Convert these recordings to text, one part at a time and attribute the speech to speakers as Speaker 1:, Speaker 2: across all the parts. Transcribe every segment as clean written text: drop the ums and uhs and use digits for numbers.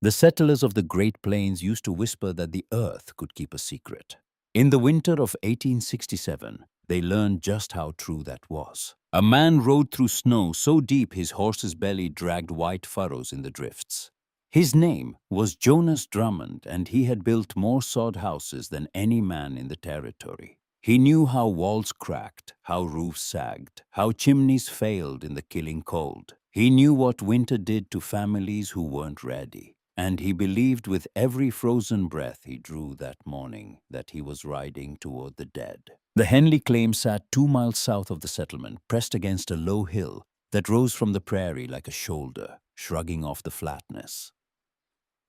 Speaker 1: The settlers of the Great Plains used to whisper that the earth could keep a secret. In the winter of 1867, they learned just how true that was. A man rode through snow so deep his horse's belly dragged white furrows in the drifts. His name was Jonas Drummond, and he had built more sod houses than any man in the territory. He knew how walls cracked, how roofs sagged, how chimneys failed in the killing cold. He knew what winter did to families who weren't ready. And he believed with every frozen breath he drew that morning that he was riding toward the dead. The Henley claim sat 2 miles south of the settlement, pressed against a low hill that rose from the prairie like a shoulder, shrugging off the flatness.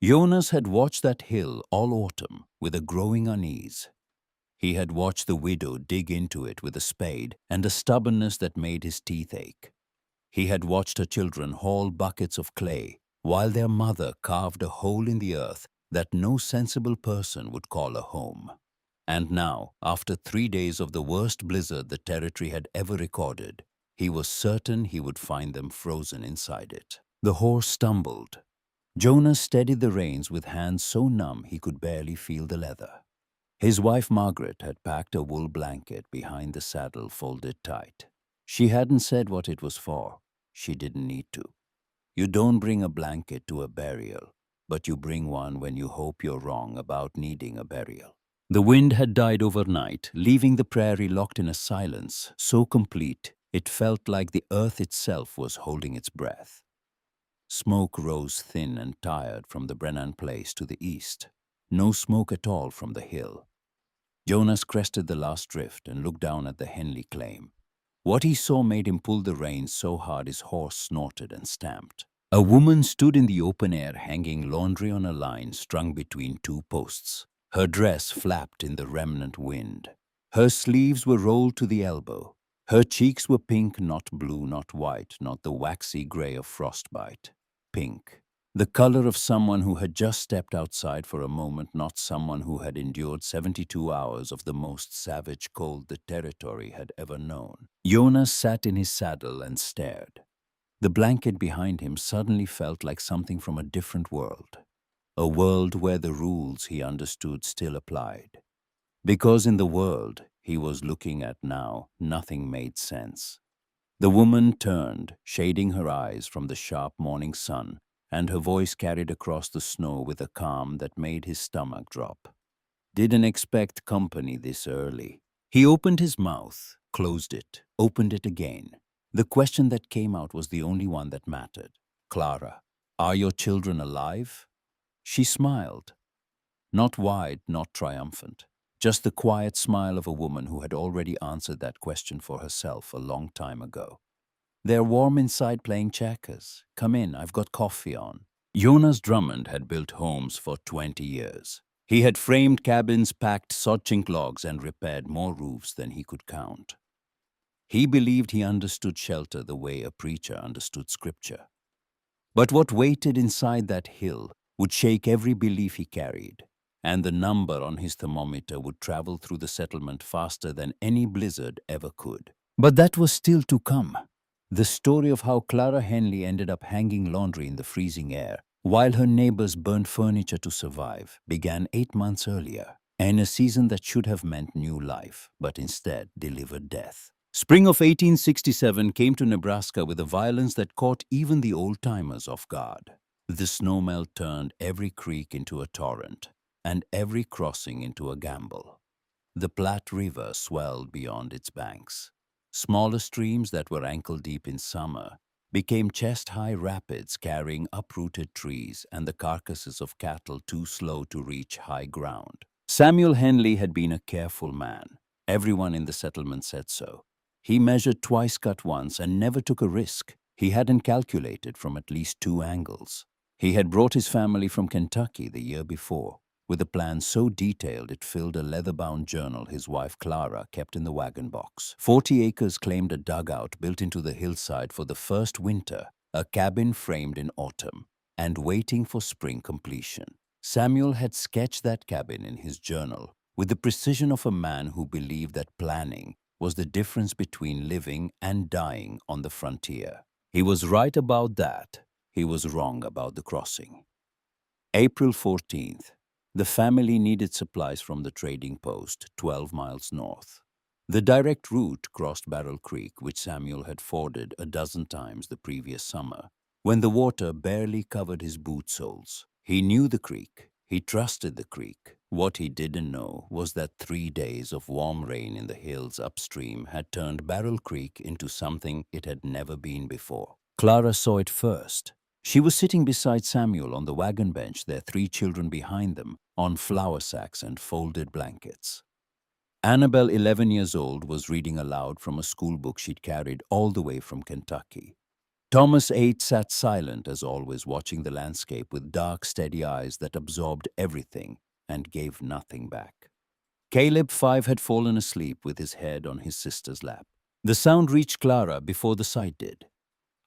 Speaker 1: Jonas had watched that hill all autumn with a growing unease. He had watched the widow dig into it with a spade and a stubbornness that made his teeth ache. He had watched her children haul buckets of clay while their mother carved a hole in the earth that no sensible person would call a home. And now, after 3 days of the worst blizzard the territory had ever recorded, he was certain he would find them frozen inside it. The horse stumbled. Jonas steadied the reins with hands so numb he could barely feel the leather. His wife Margaret had packed a wool blanket behind the saddle folded tight. She hadn't said what it was for. She didn't need to. You don't bring a blanket to a burial, but you bring one when you hope you're wrong about needing a burial. The wind had died overnight, leaving the prairie locked in a silence so complete it felt like the earth itself was holding its breath. Smoke rose thin and tired from the Brennan place to the east. No smoke at all from the hill. Jonas crested the last drift and looked down at the Henley claim. What he saw made him pull the reins so hard his horse snorted and stamped. A woman stood in the open air hanging laundry on a line strung between two posts. Her dress flapped in the remnant wind. Her sleeves were rolled to the elbow. Her cheeks were pink, not blue, not white, not the waxy gray of frostbite. Pink. The color of someone who had just stepped outside for a moment, not someone who had endured 72 hours of the most savage cold the territory had ever known. Jonas sat in his saddle and stared. The blanket behind him suddenly felt like something from a different world. A world where the rules he understood still applied. Because in the world he was looking at now, nothing made sense. The woman turned, shading her eyes from the sharp morning sun, and her voice carried across the snow with a calm that made his stomach drop. Didn't expect company this early. He opened his mouth, closed it, opened it again. The question that came out was the only one that mattered. Clara, are your children alive? She smiled. Not wide, not triumphant. Just the quiet smile of a woman who had already answered that question for herself a long time ago. They're warm inside playing checkers. Come in, I've got coffee on. Jonas Drummond had built homes for 20 years. He had framed cabins, packed sod-chink logs, and repaired more roofs than he could count. He believed he understood shelter the way a preacher understood scripture. But what waited inside that hill would shake every belief he carried, and the number on his thermometer would travel through the settlement faster than any blizzard ever could. But that was still to come. The story of how Clara Henley ended up hanging laundry in the freezing air while her neighbors burned furniture to survive began 8 months earlier, in a season that should have meant new life, but instead delivered death. Spring of 1867 came to Nebraska with a violence that caught even the old-timers off guard. The snowmelt turned every creek into a torrent, and every crossing into a gamble. The Platte River swelled beyond its banks. Smaller streams that were ankle-deep in summer became chest-high rapids carrying uprooted trees and the carcasses of cattle too slow to reach high ground. Samuel Henley had been a careful man. Everyone in the settlement said so. He measured twice, cut once, and never took a risk he hadn't calculated from at least 2 angles. He had brought his family from Kentucky the year before, with a plan so detailed it filled a leather-bound journal his wife Clara kept in the wagon box. 40 acres claimed a dugout built into the hillside for the first winter, a cabin framed in autumn, and waiting for spring completion. Samuel had sketched that cabin in his journal with the precision of a man who believed that planning was the difference between living and dying on the frontier. He was right about that. He was wrong about the crossing. April 14th. The family needed supplies from the trading post 12 miles north. The direct route crossed Barrel Creek, which Samuel had forded a dozen times the previous summer, when the water barely covered his boot soles. He knew the creek. He trusted the creek. What he didn't know was that 3 days of warm rain in the hills upstream had turned Barrel Creek into something it had never been before. Clara saw it first. She was sitting beside Samuel on the wagon bench, their 3 children behind them, on flour sacks and folded blankets. Annabelle, 11 years old, was reading aloud from a school book she'd carried all the way from Kentucky. Thomas, 8, sat silent as always, watching the landscape with dark, steady eyes that absorbed everything and gave nothing back. Caleb, 5, had fallen asleep with his head on his sister's lap. The sound reached Clara before the sight did.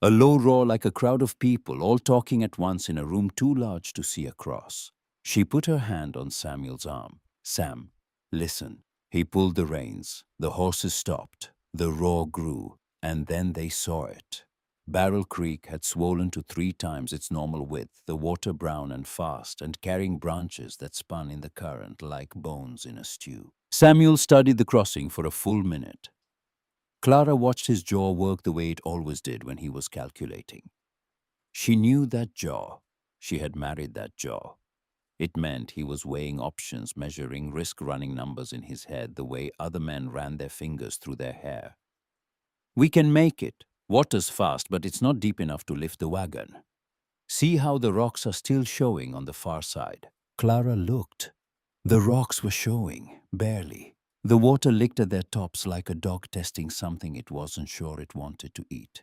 Speaker 1: A low roar like a crowd of people all talking at once in a room too large to see across. She put her hand on Samuel's arm. "Sam, listen." He pulled the reins. The horses stopped. The roar grew, and then they saw it. Barrel Creek had swollen to 3 times its normal width, the water brown and fast, and carrying branches that spun in the current like bones in a stew. Samuel studied the crossing for a full minute. Clara watched his jaw work the way it always did when he was calculating. She knew that jaw. She had married that jaw. It meant he was weighing options, measuring risk, running numbers in his head the way other men ran their fingers through their hair. "We can make it. Water's fast, but it's not deep enough to lift the wagon. See how the rocks are still showing on the far side." Clara looked. The rocks were showing, barely. The water licked at their tops like a dog testing something it wasn't sure it wanted to eat.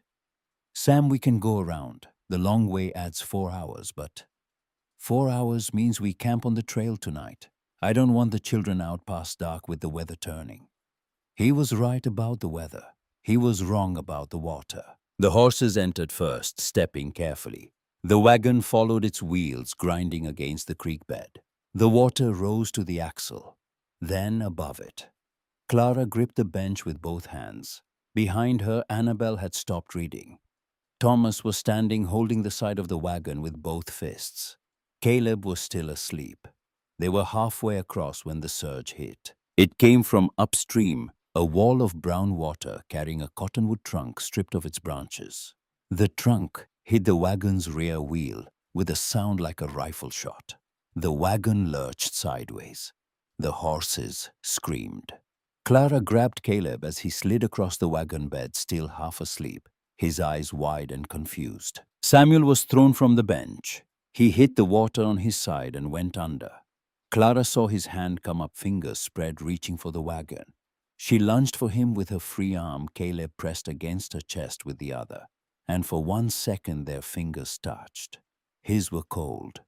Speaker 1: "Sam, we can go around. The long way adds 4 hours, but 4 hours means we camp on the trail tonight. I don't want the children out past dark with the weather turning." He was right about the weather. He was wrong about the water. The horses entered first, stepping carefully. The wagon followed its wheels, grinding against the creek bed. The water rose to the axle, then above it. Clara gripped the bench with both hands. Behind her, Annabelle had stopped reading. Thomas was standing holding the side of the wagon with both fists. Caleb was still asleep. They were halfway across when the surge hit. It came from upstream, a wall of brown water carrying a cottonwood trunk stripped of its branches. The trunk hit the wagon's rear wheel with a sound like a rifle shot. The wagon lurched sideways. The horses screamed. Clara grabbed Caleb as he slid across the wagon bed, still half asleep, his eyes wide and confused. Samuel was thrown from the bench. He hit the water on his side and went under. Clara saw his hand come up, fingers spread, reaching for the wagon. She lunged for him with her free arm. Caleb pressed against her chest with the other, and for 1 second their fingers touched. His were cold,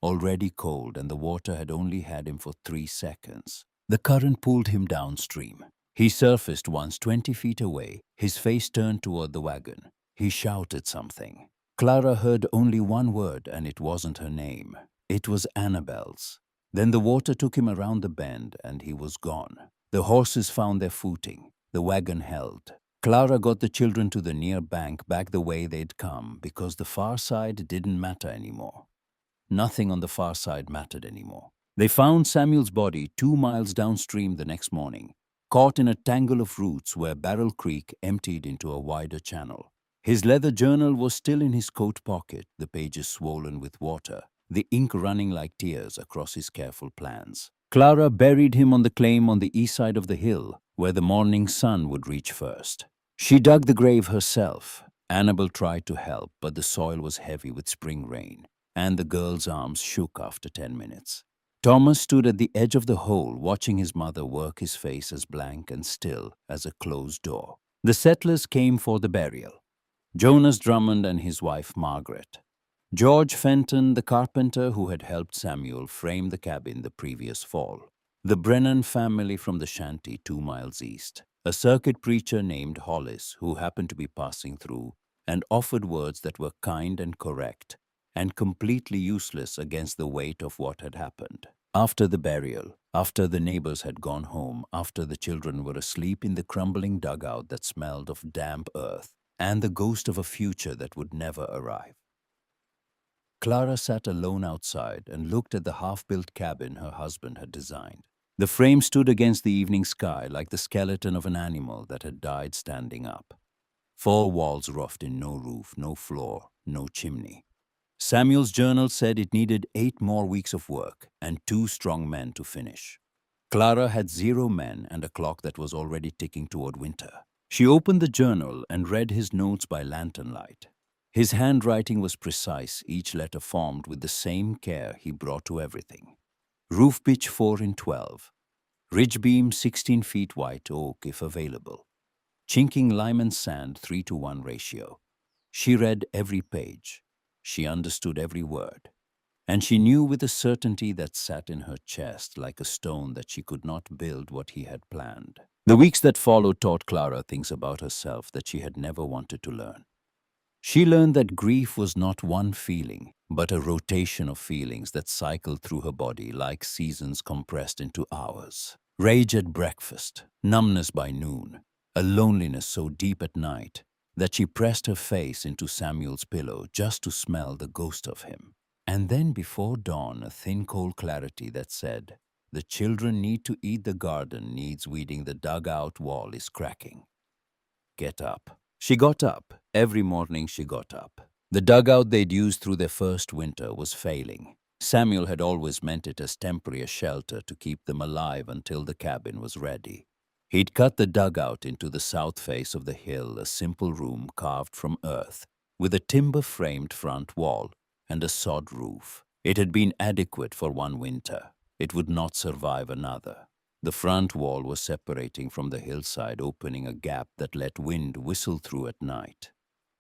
Speaker 1: already cold, and the water had only had him for 3 seconds. The current pulled him downstream. He surfaced once 20 feet away, his face turned toward the wagon. He shouted something. Clara heard only one word, and it wasn't her name. It was Annabelle's. Then the water took him around the bend, and he was gone. The horses found their footing. The wagon held. Clara got the children to the near bank, back the way they'd come, because the far side didn't matter anymore. Nothing on the far side mattered anymore. They found Samuel's body 2 miles downstream the next morning, caught in a tangle of roots where Barrel Creek emptied into a wider channel. His leather journal was still in his coat pocket, the pages swollen with water, the ink running like tears across his careful plans. Clara buried him on the claim on the east side of the hill, where the morning sun would reach first. She dug the grave herself. Annabelle tried to help, but the soil was heavy with spring rain, and the girl's arms shook after 10 minutes. Thomas stood at the edge of the hole, watching his mother work, his face as blank and still as a closed door. The settlers came for the burial. Jonas Drummond and his wife Margaret. George Fenton, the carpenter who had helped Samuel frame the cabin the previous fall. The Brennan family from the shanty 2 miles east. A circuit preacher named Hollis who happened to be passing through and offered words that were kind and correct and completely useless against the weight of what had happened. After the burial, after the neighbors had gone home, after the children were asleep in the crumbling dugout that smelled of damp earth and the ghost of a future that would never arrive, Clara sat alone outside and looked at the half-built cabin her husband had designed. The frame stood against the evening sky like the skeleton of an animal that had died standing up. Four walls roughed in, no roof, no floor, no chimney. Samuel's journal said it needed 8 more weeks of work and 2 strong men to finish. Clara had 0 men and a clock that was already ticking toward winter. She opened the journal and read his notes by lantern light. His handwriting was precise, each letter formed with the same care he brought to everything. Roof pitch 4 in 12. Ridge beam 16 feet white oak if available. Chinking lime and sand 3-to-1 ratio. She read every page. She understood every word. And she knew with a certainty that sat in her chest like a stone that she could not build what he had planned. The weeks that followed taught Clara things about herself that she had never wanted to learn. She learned that grief was not one feeling, but a rotation of feelings that cycled through her body like seasons compressed into hours. Rage at breakfast, numbness by noon, a loneliness so deep at night that she pressed her face into Samuel's pillow just to smell the ghost of him. And then before dawn, a thin cold clarity that said, "The children need to eat, the garden needs weeding, the dugout wall is cracking. Get up." She got up. Every morning she got up. The dugout they'd used through their first winter was failing. Samuel had always meant it as temporary a shelter to keep them alive until the cabin was ready. He'd cut the dugout into the south face of the hill, a simple room carved from earth, with a timber-framed front wall and a sod roof. It had been adequate for one winter. It would not survive another. The front wall was separating from the hillside, opening a gap that let wind whistle through at night.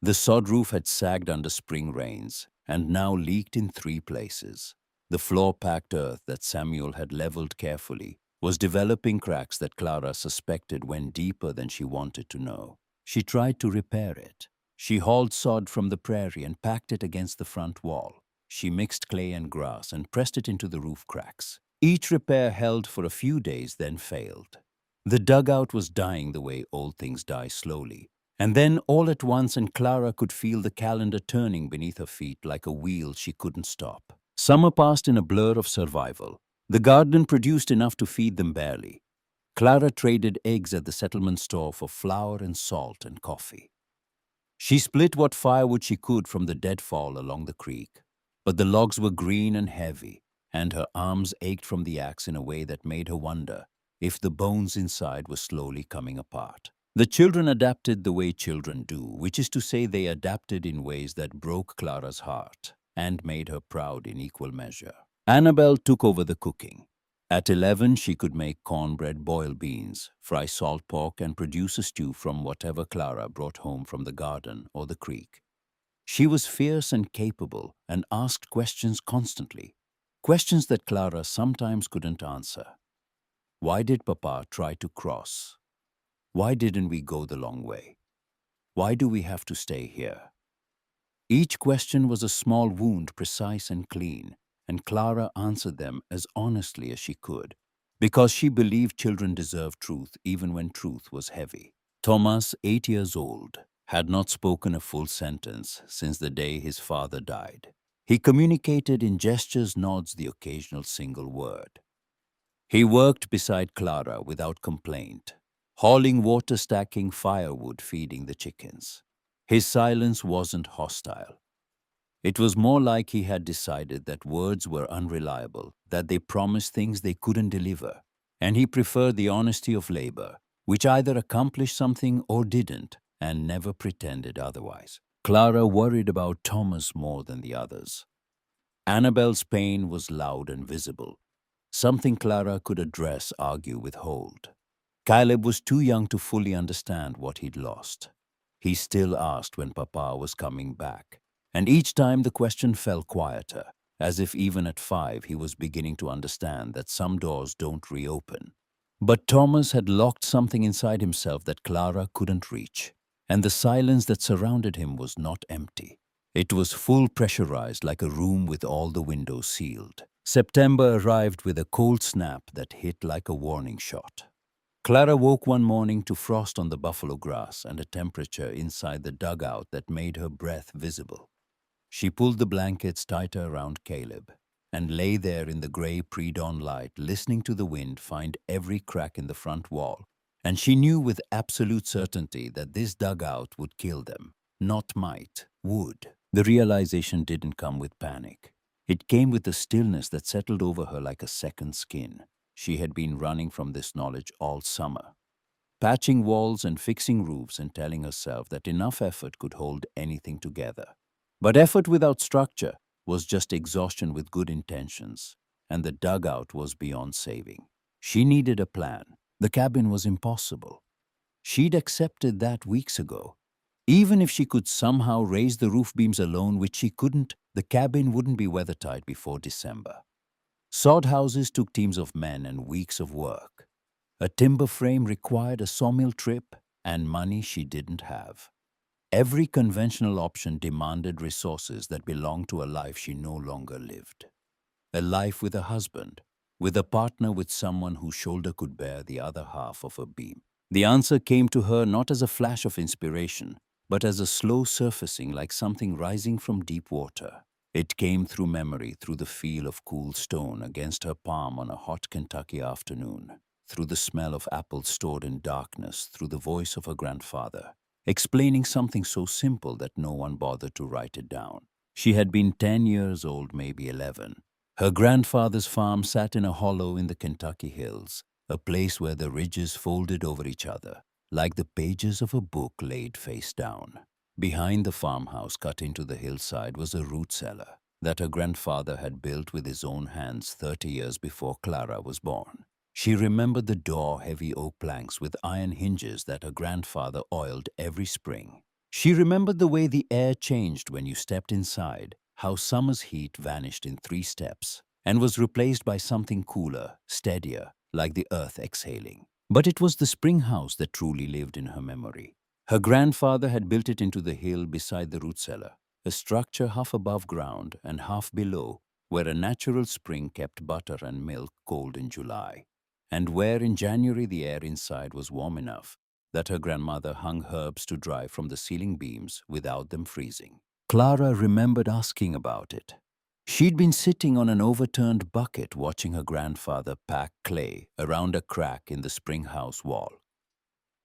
Speaker 1: The sod roof had sagged under spring rains and now leaked in 3 places. The floor-packed earth that Samuel had leveled carefully was developing cracks that Clara suspected went deeper than she wanted to know. She tried to repair it. She hauled sod from the prairie and packed it against the front wall. She mixed clay and grass and pressed it into the roof cracks. Each repair held for a few days, then failed. The dugout was dying the way old things die slowly. And then all at once, and Clara could feel the calendar turning beneath her feet like a wheel she couldn't stop. Summer passed in a blur of survival. The garden produced enough to feed them barely. Clara traded eggs at the settlement store for flour and salt and coffee. She split what firewood she could from the deadfall along the creek, but the logs were green and heavy, and her arms ached from the axe in a way that made her wonder if the bones inside were slowly coming apart. The children adapted the way children do, which is to say they adapted in ways that broke Clara's heart and made her proud in equal measure. Annabelle took over the cooking. At 11, she could make cornbread, boil beans, fry salt pork, and produce a stew from whatever Clara brought home from the garden or the creek. She was fierce and capable and asked questions constantly, questions that Clara sometimes couldn't answer. Why did Papa try to cross? Why didn't we go the long way? Why do we have to stay here? Each question was a small wound, precise and clean, and Clara answered them as honestly as she could, because she believed children deserved truth even when truth was heavy. Thomas, 8 years old, had not spoken a full sentence since the day his father died. He communicated in gestures, nods, the occasional single word. He worked beside Clara without complaint, hauling water, stacking firewood, feeding the chickens. His silence wasn't hostile. It was more like he had decided that words were unreliable, that they promised things they couldn't deliver, and he preferred the honesty of labor, which either accomplished something or didn't, and never pretended otherwise. Clara worried about Thomas more than the others. Annabelle's pain was loud and visible, something Clara could address, argue, withhold. Caleb was too young to fully understand what he'd lost. He still asked when Papa was coming back, and each time the question fell quieter, as if even at 5 he was beginning to understand that some doors don't reopen. But Thomas had locked something inside himself that Clara couldn't reach, and the silence that surrounded him was not empty. It was full, pressurized, like a room with all the windows sealed. September arrived with a cold snap that hit like a warning shot. Clara woke one morning to frost on the buffalo grass and a temperature inside the dugout that made her breath visible. She pulled the blankets tighter around Caleb and lay there in the gray pre-dawn light, listening to the wind find every crack in the front wall. And she knew with absolute certainty that this dugout would kill them. Not might, would. The realization didn't come with panic. It came with a stillness that settled over her like a second skin. She had been running from this knowledge all summer, patching walls and fixing roofs and telling herself that enough effort could hold anything together. But effort without structure was just exhaustion with good intentions, and the dugout was beyond saving. She needed a plan. The cabin was impossible. She'd accepted that weeks ago. Even if she could somehow raise the roof beams alone, which she couldn't, the cabin wouldn't be weathertight before December. Sod houses took teams of men and weeks of work. A timber frame required a sawmill trip and money she didn't have. Every conventional option demanded resources that belonged to a life she no longer lived. A life with a husband, with a partner, with someone whose shoulder could bear the other half of a beam. The answer came to her not as a flash of inspiration, but as a slow surfacing, like something rising from deep water. It came through memory, through the feel of cool stone against her palm on a hot Kentucky afternoon, through the smell of apples stored in darkness, through the voice of her grandfather, explaining something so simple that no one bothered to write it down. She had been 10 years old, maybe 11. Her grandfather's farm sat in a hollow in the Kentucky hills, a place where the ridges folded over each other, like the pages of a book laid face down. Behind the farmhouse cut into the hillside was a root cellar that her grandfather had built with his own hands 30 years before Clara was born. She remembered the door, heavy oak planks with iron hinges that her grandfather oiled every spring. She remembered the way the air changed when you stepped inside, how summer's heat vanished in 3 steps and was replaced by something cooler, steadier, like the earth exhaling. But it was the spring house that truly lived in her memory. Her grandfather had built it into the hill beside the root cellar, a structure half above ground and half below, where a natural spring kept butter and milk cold in July, and where in January the air inside was warm enough that her grandmother hung herbs to dry from the ceiling beams without them freezing. Clara remembered asking about it. She'd been sitting on an overturned bucket watching her grandfather pack clay around a crack in the spring house wall,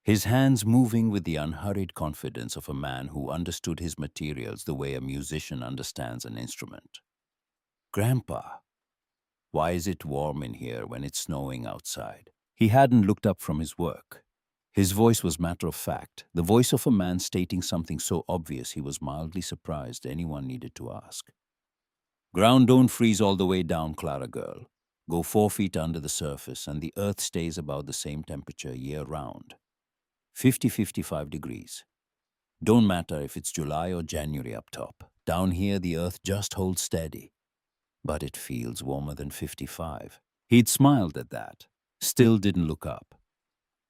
Speaker 1: his hands moving with the unhurried confidence of a man who understood his materials the way a musician understands an instrument. "Grandpa, why is it warm in here when it's snowing outside?" He hadn't looked up from his work. His voice was matter of fact, the voice of a man stating something so obvious he was mildly surprised anyone needed to ask. "Ground don't freeze all the way down, Clara girl. Go 4 feet under the surface and the earth stays about the same temperature year-round. 50-55 degrees. Don't matter if it's July or January up top. Down here the earth just holds steady. But it feels warmer than 55. He'd smiled at that, still didn't look up.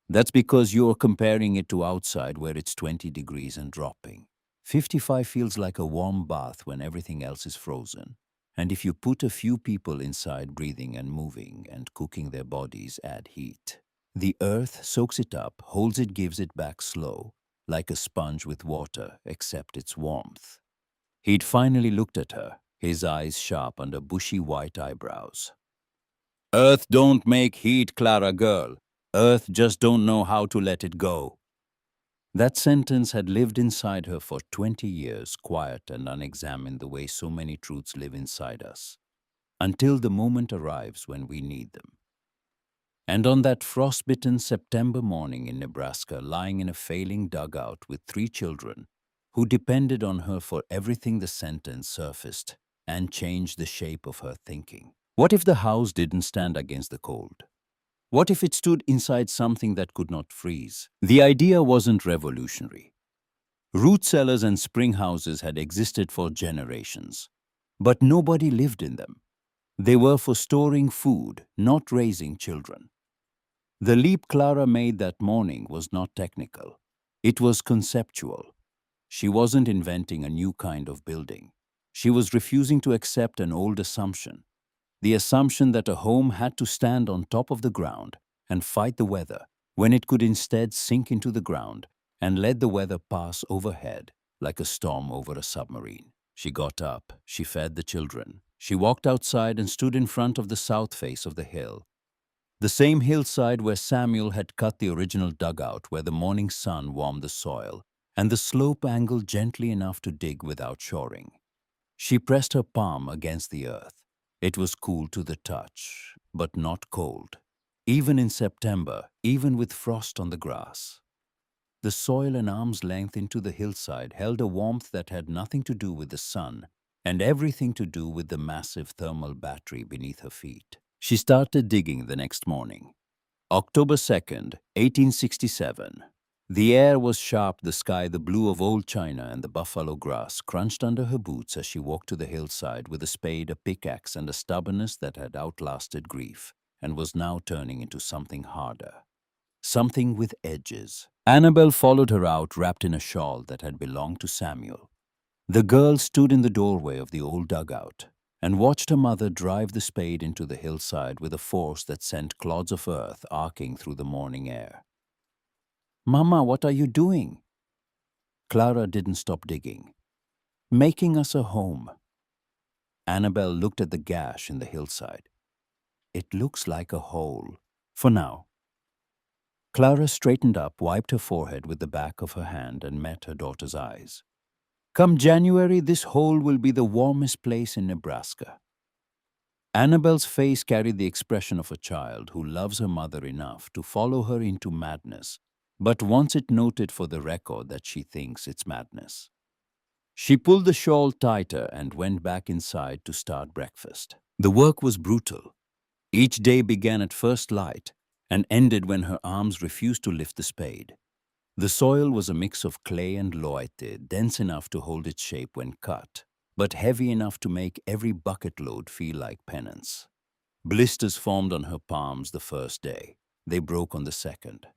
Speaker 1: "That's because you're comparing it to outside where it's 20 degrees and dropping. 55 feels like a warm bath when everything else is frozen. And if you put a few people inside breathing and moving and cooking their bodies, add heat. The earth soaks it up, holds it, gives it back slow, like a sponge with water, except its warmth." He'd finally looked at her, his eyes sharp under bushy white eyebrows. "Earth don't make heat, Clara girl. Earth just don't know how to let it go." That sentence had lived inside her for 20 years, quiet and unexamined the way so many truths live inside us, until the moment arrives when we need them. And on that frostbitten September morning in Nebraska, lying in a failing dugout with 3 children who depended on her for everything, the sentence surfaced and changed the shape of her thinking. What if the house didn't stand against the cold? What if it stood inside something that could not freeze? The idea wasn't revolutionary. Root cellars and spring houses had existed for generations, but nobody lived in them. They were for storing food, not raising children. The leap Clara made that morning was not technical. It was conceptual. She wasn't inventing a new kind of building. She was refusing to accept an old assumption, the assumption that a home had to stand on top of the ground and fight the weather, when it could instead sink into the ground and let the weather pass overhead like a storm over a submarine. She got up, she fed the children. She walked outside and stood in front of the south face of the hill. The same hillside where Samuel had cut the original dugout where the morning sun warmed the soil, and the slope angled gently enough to dig without shoring. She pressed her palm against the earth. It was cool to the touch, but not cold. Even in September, even with frost on the grass. The soil an arm's length into the hillside held a warmth that had nothing to do with the sun and everything to do with the massive thermal battery beneath her feet. She started digging the next morning. October 2nd, 1867. The air was sharp, the sky the blue of old China, and the buffalo grass crunched under her boots as she walked to the hillside with a spade, a pickaxe, and a stubbornness that had outlasted grief and was now turning into something harder. Something with edges. Annabel followed her out, wrapped in a shawl that had belonged to Samuel. The girl stood in the doorway of the old dugout and watched her mother drive the spade into the hillside with a force that sent clods of earth arcing through the morning air. "Mama, what are you doing?" Clara didn't stop digging. "Making us a home." Annabel looked at the gash in the hillside. "It looks like a hole. For now." Clara straightened up, wiped her forehead with the back of her hand, and met her daughter's eyes. "Come January, this hole will be the warmest place in Nebraska." Annabel's face carried the expression of a child who loves her mother enough to follow her into madness, but wants it noted for the record that she thinks it's madness. She pulled the shawl tighter and went back inside to start breakfast. The work was brutal. Each day began at first light and ended when her arms refused to lift the spade. The soil was a mix of clay and loite, dense enough to hold its shape when cut, but heavy enough to make every bucket load feel like penance. Blisters formed on her palms the first day. They broke on the second.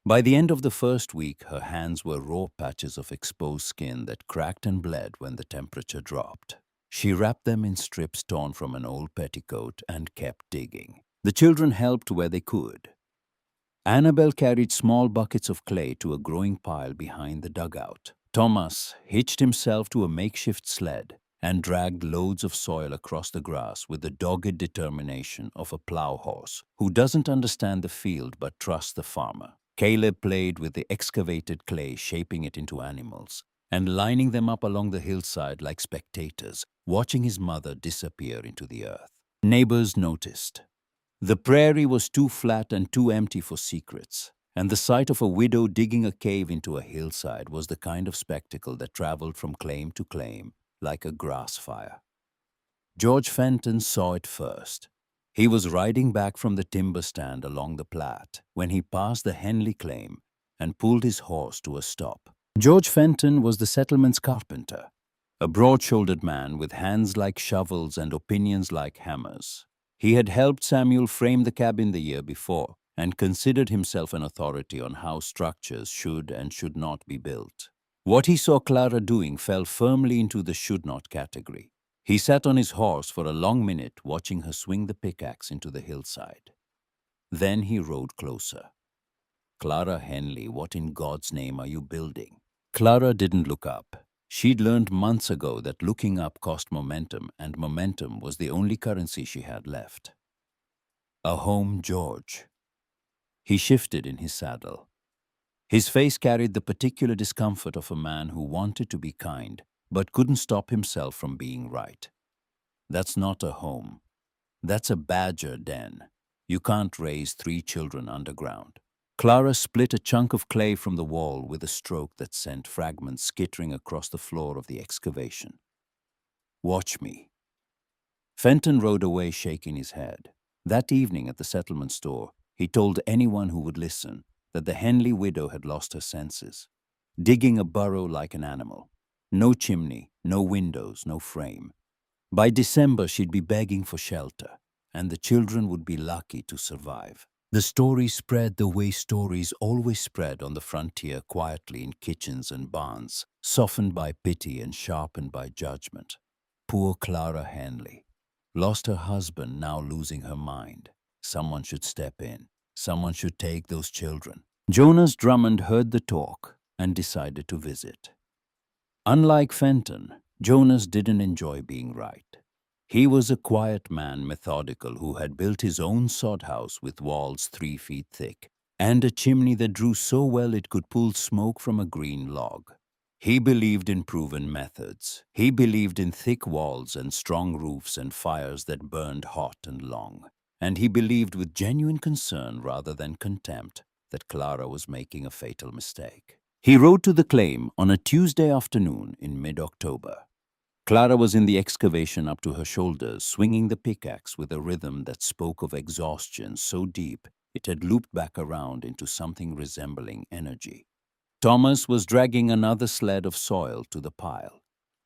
Speaker 1: By the end of the first week, her hands were raw patches of exposed skin that cracked and bled when the temperature dropped. She wrapped them in strips torn from an old petticoat and kept digging. The children helped where they could. Annabel carried small buckets of clay to a growing pile behind the dugout. Thomas hitched himself to a makeshift sled and dragged loads of soil across the grass with the dogged determination of a plow horse who doesn't understand the field but trusts the farmer. Caleb played with the excavated clay, shaping it into animals and lining them up along the hillside like spectators, watching his mother disappear into the earth. Neighbors noticed. The prairie was too flat and too empty for secrets, and the sight of a widow digging a cave into a hillside was the kind of spectacle that traveled from claim to claim like a grass fire. George Fenton saw it first. He was riding back from the timber stand along the Platte when he passed the Henley claim and pulled his horse to a stop. George Fenton was the settlement's carpenter, a broad-shouldered man with hands like shovels and opinions like hammers. He had helped Samuel frame the cabin the year before and considered himself an authority on how structures should and should not be built. What he saw Clara doing fell firmly into the should not category. He sat on his horse for a long minute watching her swing the pickaxe into the hillside. Then he rode closer. "Clara Henley, what in God's name are you building?" Clara didn't look up. She'd learned months ago that looking up cost momentum, and momentum was the only currency she had left. "A home, George." He shifted in his saddle. His face carried the particular discomfort of a man who wanted to be kind, but couldn't stop himself from being right. "That's not a home. That's a badger den. You can't raise 3 children underground." Clara split a chunk of clay from the wall with a stroke that sent fragments skittering across the floor of the excavation. "Watch me." Fenton rode away shaking his head. That evening at the settlement store, he told anyone who would listen that the Henley widow had lost her senses, digging a burrow like an animal. No chimney, no windows, no frame. By December, she'd be begging for shelter, and the children would be lucky to survive. The story spread the way stories always spread on the frontier, quietly in kitchens and barns, softened by pity and sharpened by judgment. Poor Clara Henley. Lost her husband, now losing her mind. Someone should step in. Someone should take those children. Jonas Drummond heard the talk and decided to visit. Unlike Fenton, Jonas didn't enjoy being right. He was a quiet man, methodical, who had built his own sod house with walls 3 feet thick and a chimney that drew so well it could pull smoke from a green log. He believed in proven methods. He believed in thick walls and strong roofs and fires that burned hot and long. And he believed with genuine concern rather than contempt that Clara was making a fatal mistake. He rode to the claim on a Tuesday afternoon in mid-October. Clara was in the excavation up to her shoulders, swinging the pickaxe with a rhythm that spoke of exhaustion so deep it had looped back around into something resembling energy. Thomas was dragging another sled of soil to the pile.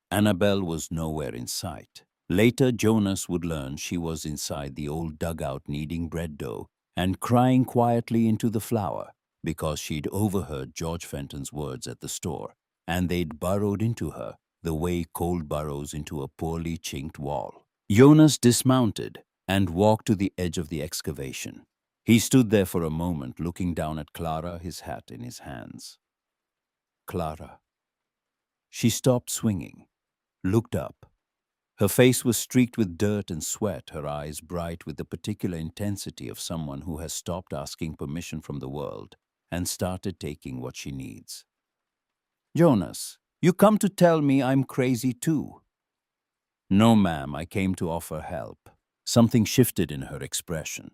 Speaker 1: Annabelle was nowhere in sight. Later, Jonas would learn she was inside the old dugout kneading bread dough and crying quietly into the flour because she'd overheard George Fenton's words at the store, and they'd burrowed into her the way cold burrows into a poorly chinked wall. Jonas dismounted and walked to the edge of the excavation. He stood there for a moment, looking down at Clara, his hat in his hands. Clara. She stopped swinging, looked up. Her face was streaked with dirt and sweat, her eyes bright with the particular intensity of someone who has stopped asking permission from the world and started taking what she needs. Jonas, you come to tell me I'm crazy too. No, ma'am, I came to offer help. Something shifted in her expression.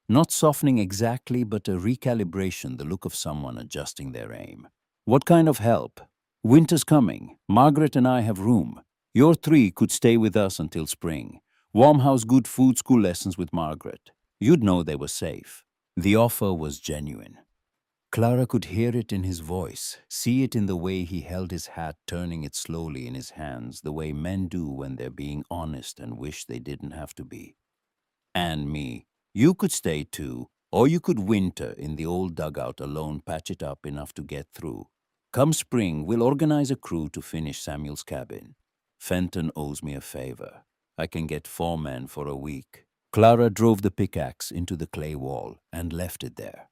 Speaker 1: Not softening exactly, but a recalibration, the look of someone adjusting their aim. What kind of help? Winter's coming. Margaret and I have room. Your three could stay with us until spring. Warm house, good food, school lessons with Margaret. You'd know they were safe. The offer was genuine. Clara could hear it in his voice, see it in the way he held his hat, turning it slowly in his hands, the way men do when they're being honest and wish they didn't have to be. And me. You could stay too, or you could winter in the old dugout alone, patch it up enough to get through. Come spring, we'll organize a crew to finish Samuel's cabin. Fenton owes me a favor. I can get 4 men for a week. Clara drove the pickaxe into the clay wall and left it there.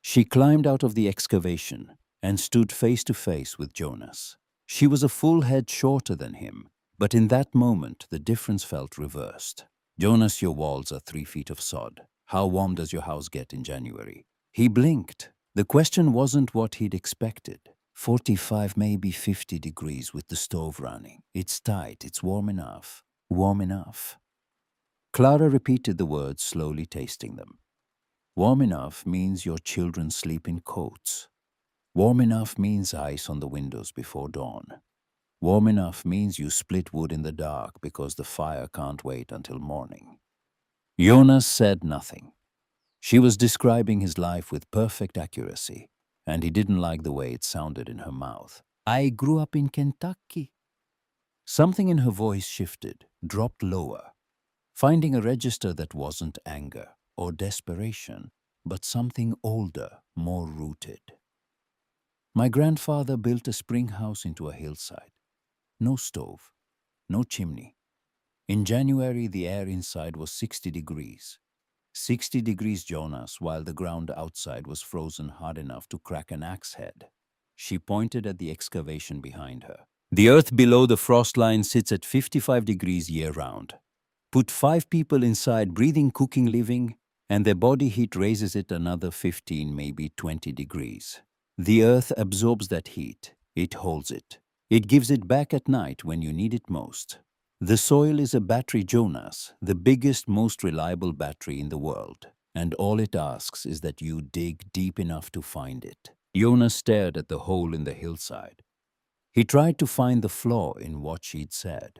Speaker 1: She climbed out of the excavation and stood face to face with Jonas. She was a full head shorter than him, but in that moment the difference felt reversed. Jonas, your walls are 3 feet of sod. How warm does your house get in January? He blinked. The question wasn't what he'd expected. 45, maybe 50 degrees with the stove running. It's tight, it's warm enough. Warm enough. Clara repeated the words, slowly tasting them. Warm enough means your children sleep in coats. Warm enough means ice on the windows before dawn. Warm enough means you split wood in the dark because the fire can't wait until morning. Jonas said nothing. She was describing his life with perfect accuracy, and he didn't like the way it sounded in her mouth. I grew up in Kentucky. Something in her voice shifted, dropped lower, finding a register that wasn't anger or desperation, but something older, more rooted. My grandfather built a spring house into a hillside. No stove, no chimney. In January, the air inside was 60 degrees. 60 degrees, Jonas, while the ground outside was frozen hard enough to crack an axe head. She pointed at the excavation behind her. The earth below the frost line sits at 55 degrees year-round. Put 5 people inside, breathing, cooking, living, and their body heat raises it another 15, maybe 20 degrees. The earth absorbs that heat. It holds it. It gives it back at night when you need it most. The soil is a battery, Jonas, the biggest, most reliable battery in the world, and all it asks is that you dig deep enough to find it. Jonas stared at the hole in the hillside. He tried to find the flaw in what she'd said.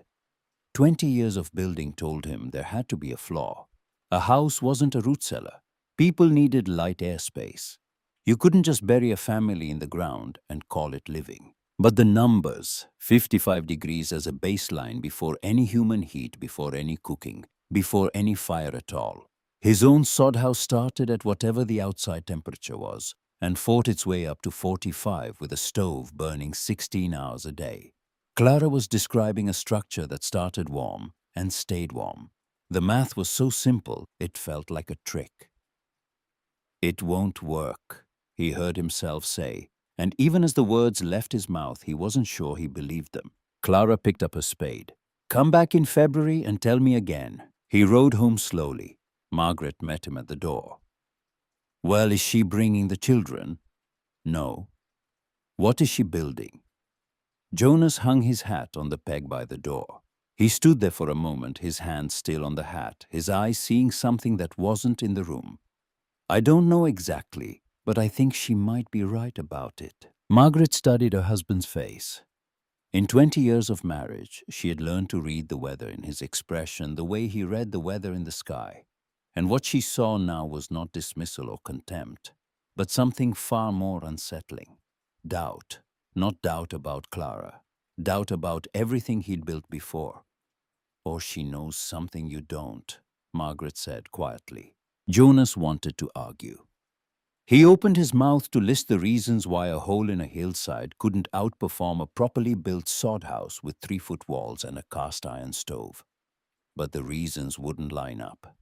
Speaker 1: 20 years of building told him there had to be a flaw. A house wasn't a root cellar. People needed light airspace. You couldn't just bury a family in the ground and call it living. But the numbers, 55 degrees as a baseline before any human heat, before any cooking, before any fire at all. His own sod house started at whatever the outside temperature was and fought its way up to 45 with a stove burning 16 hours a day. Clara was describing a structure that started warm and stayed warm. The math was so simple, it felt like a trick. It won't work, he heard himself say, and even as the words left his mouth, he wasn't sure he believed them. Clara picked up her spade. "Come back in February and tell me again." He rode home slowly. Margaret met him at the door. "Well, is she bringing the children?" "No." "What is she building?" Jonas hung his hat on the peg by the door. He stood there for a moment, his hand still on the hat, his eyes seeing something that wasn't in the room. "I don't know exactly, but I think she might be right about it." Margaret studied her husband's face. In 20 years of marriage, she had learned to read the weather in his expression the way he read the weather in the sky. And what she saw now was not dismissal or contempt, but something far more unsettling. Doubt. Not doubt about Clara. Doubt about everything he'd built before. "Or she knows something you don't," Margaret said quietly. Jonas wanted to argue. He opened his mouth to list the reasons why a hole in a hillside couldn't outperform a properly built sod house with 3-foot walls and a cast-iron stove. But the reasons wouldn't line up.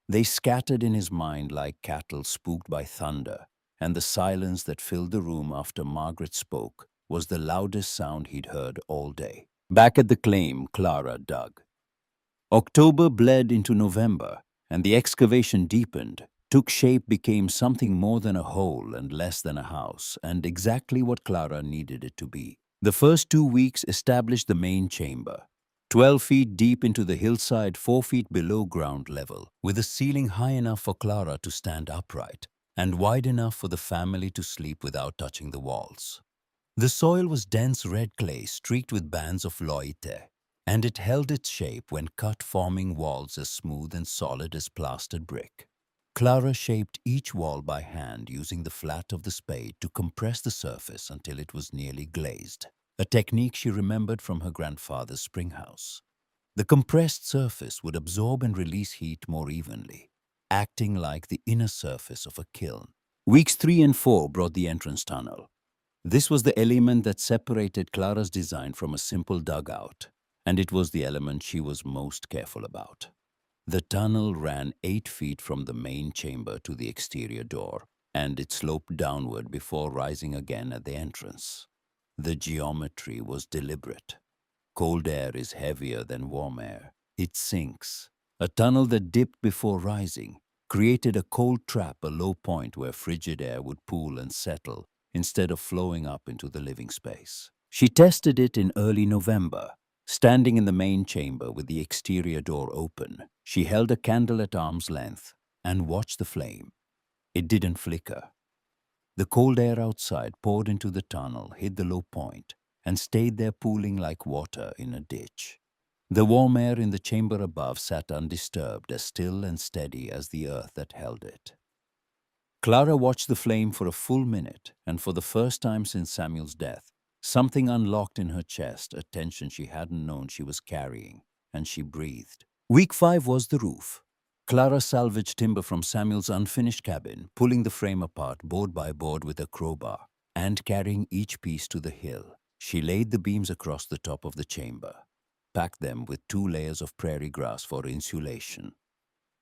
Speaker 1: They scattered in his mind like cattle spooked by thunder, and the silence that filled the room after Margaret spoke was the loudest sound he'd heard all day. Back at the claim, Clara dug. October bled into November, and the excavation deepened, took shape, became something more than a hole and less than a house, and exactly what Clara needed it to be. The first 2 weeks established the main chamber, 12 feet deep into the hillside, 4 feet below ground level, with a ceiling high enough for Clara to stand upright and wide enough for the family to sleep without touching the walls. The soil was dense red clay streaked with bands of loite, and it held its shape when cut, forming walls as smooth and solid as plastered brick. Clara shaped each wall by hand using the flat of the spade to compress the surface until it was nearly glazed, a technique she remembered from her grandfather's spring house. The compressed surface would absorb and release heat more evenly, acting like the inner surface of a kiln. Weeks 3 and 4 brought the entrance tunnel. This was the element that separated Clara's design from a simple dugout, and it was the element she was most careful about. The tunnel ran 8 feet from the main chamber to the exterior door, and it sloped downward before rising again at the entrance. The geometry was deliberate. Cold air is heavier than warm air. It sinks. A tunnel that dipped before rising created a cold trap, a low point where frigid air would pool and settle instead of flowing up into the living space. She tested it in early November. Standing in the main chamber with the exterior door open, she held a candle at arm's length and watched the flame. It didn't flicker. The cold air outside poured into the tunnel, hit the low point, and stayed there pooling like water in a ditch. The warm air in the chamber above sat undisturbed, as still and steady as the earth that held it. Clara watched the flame for a full minute, and for the first time since Samuel's death, something unlocked in her chest, a tension she hadn't known she was carrying, and she breathed. Week 5 was the roof. Clara salvaged timber from Samuel's unfinished cabin, pulling the frame apart board by board with a crowbar, and carrying each piece to the hill. She laid the beams across the top of the chamber, packed them with 2 layers of prairie grass for insulation,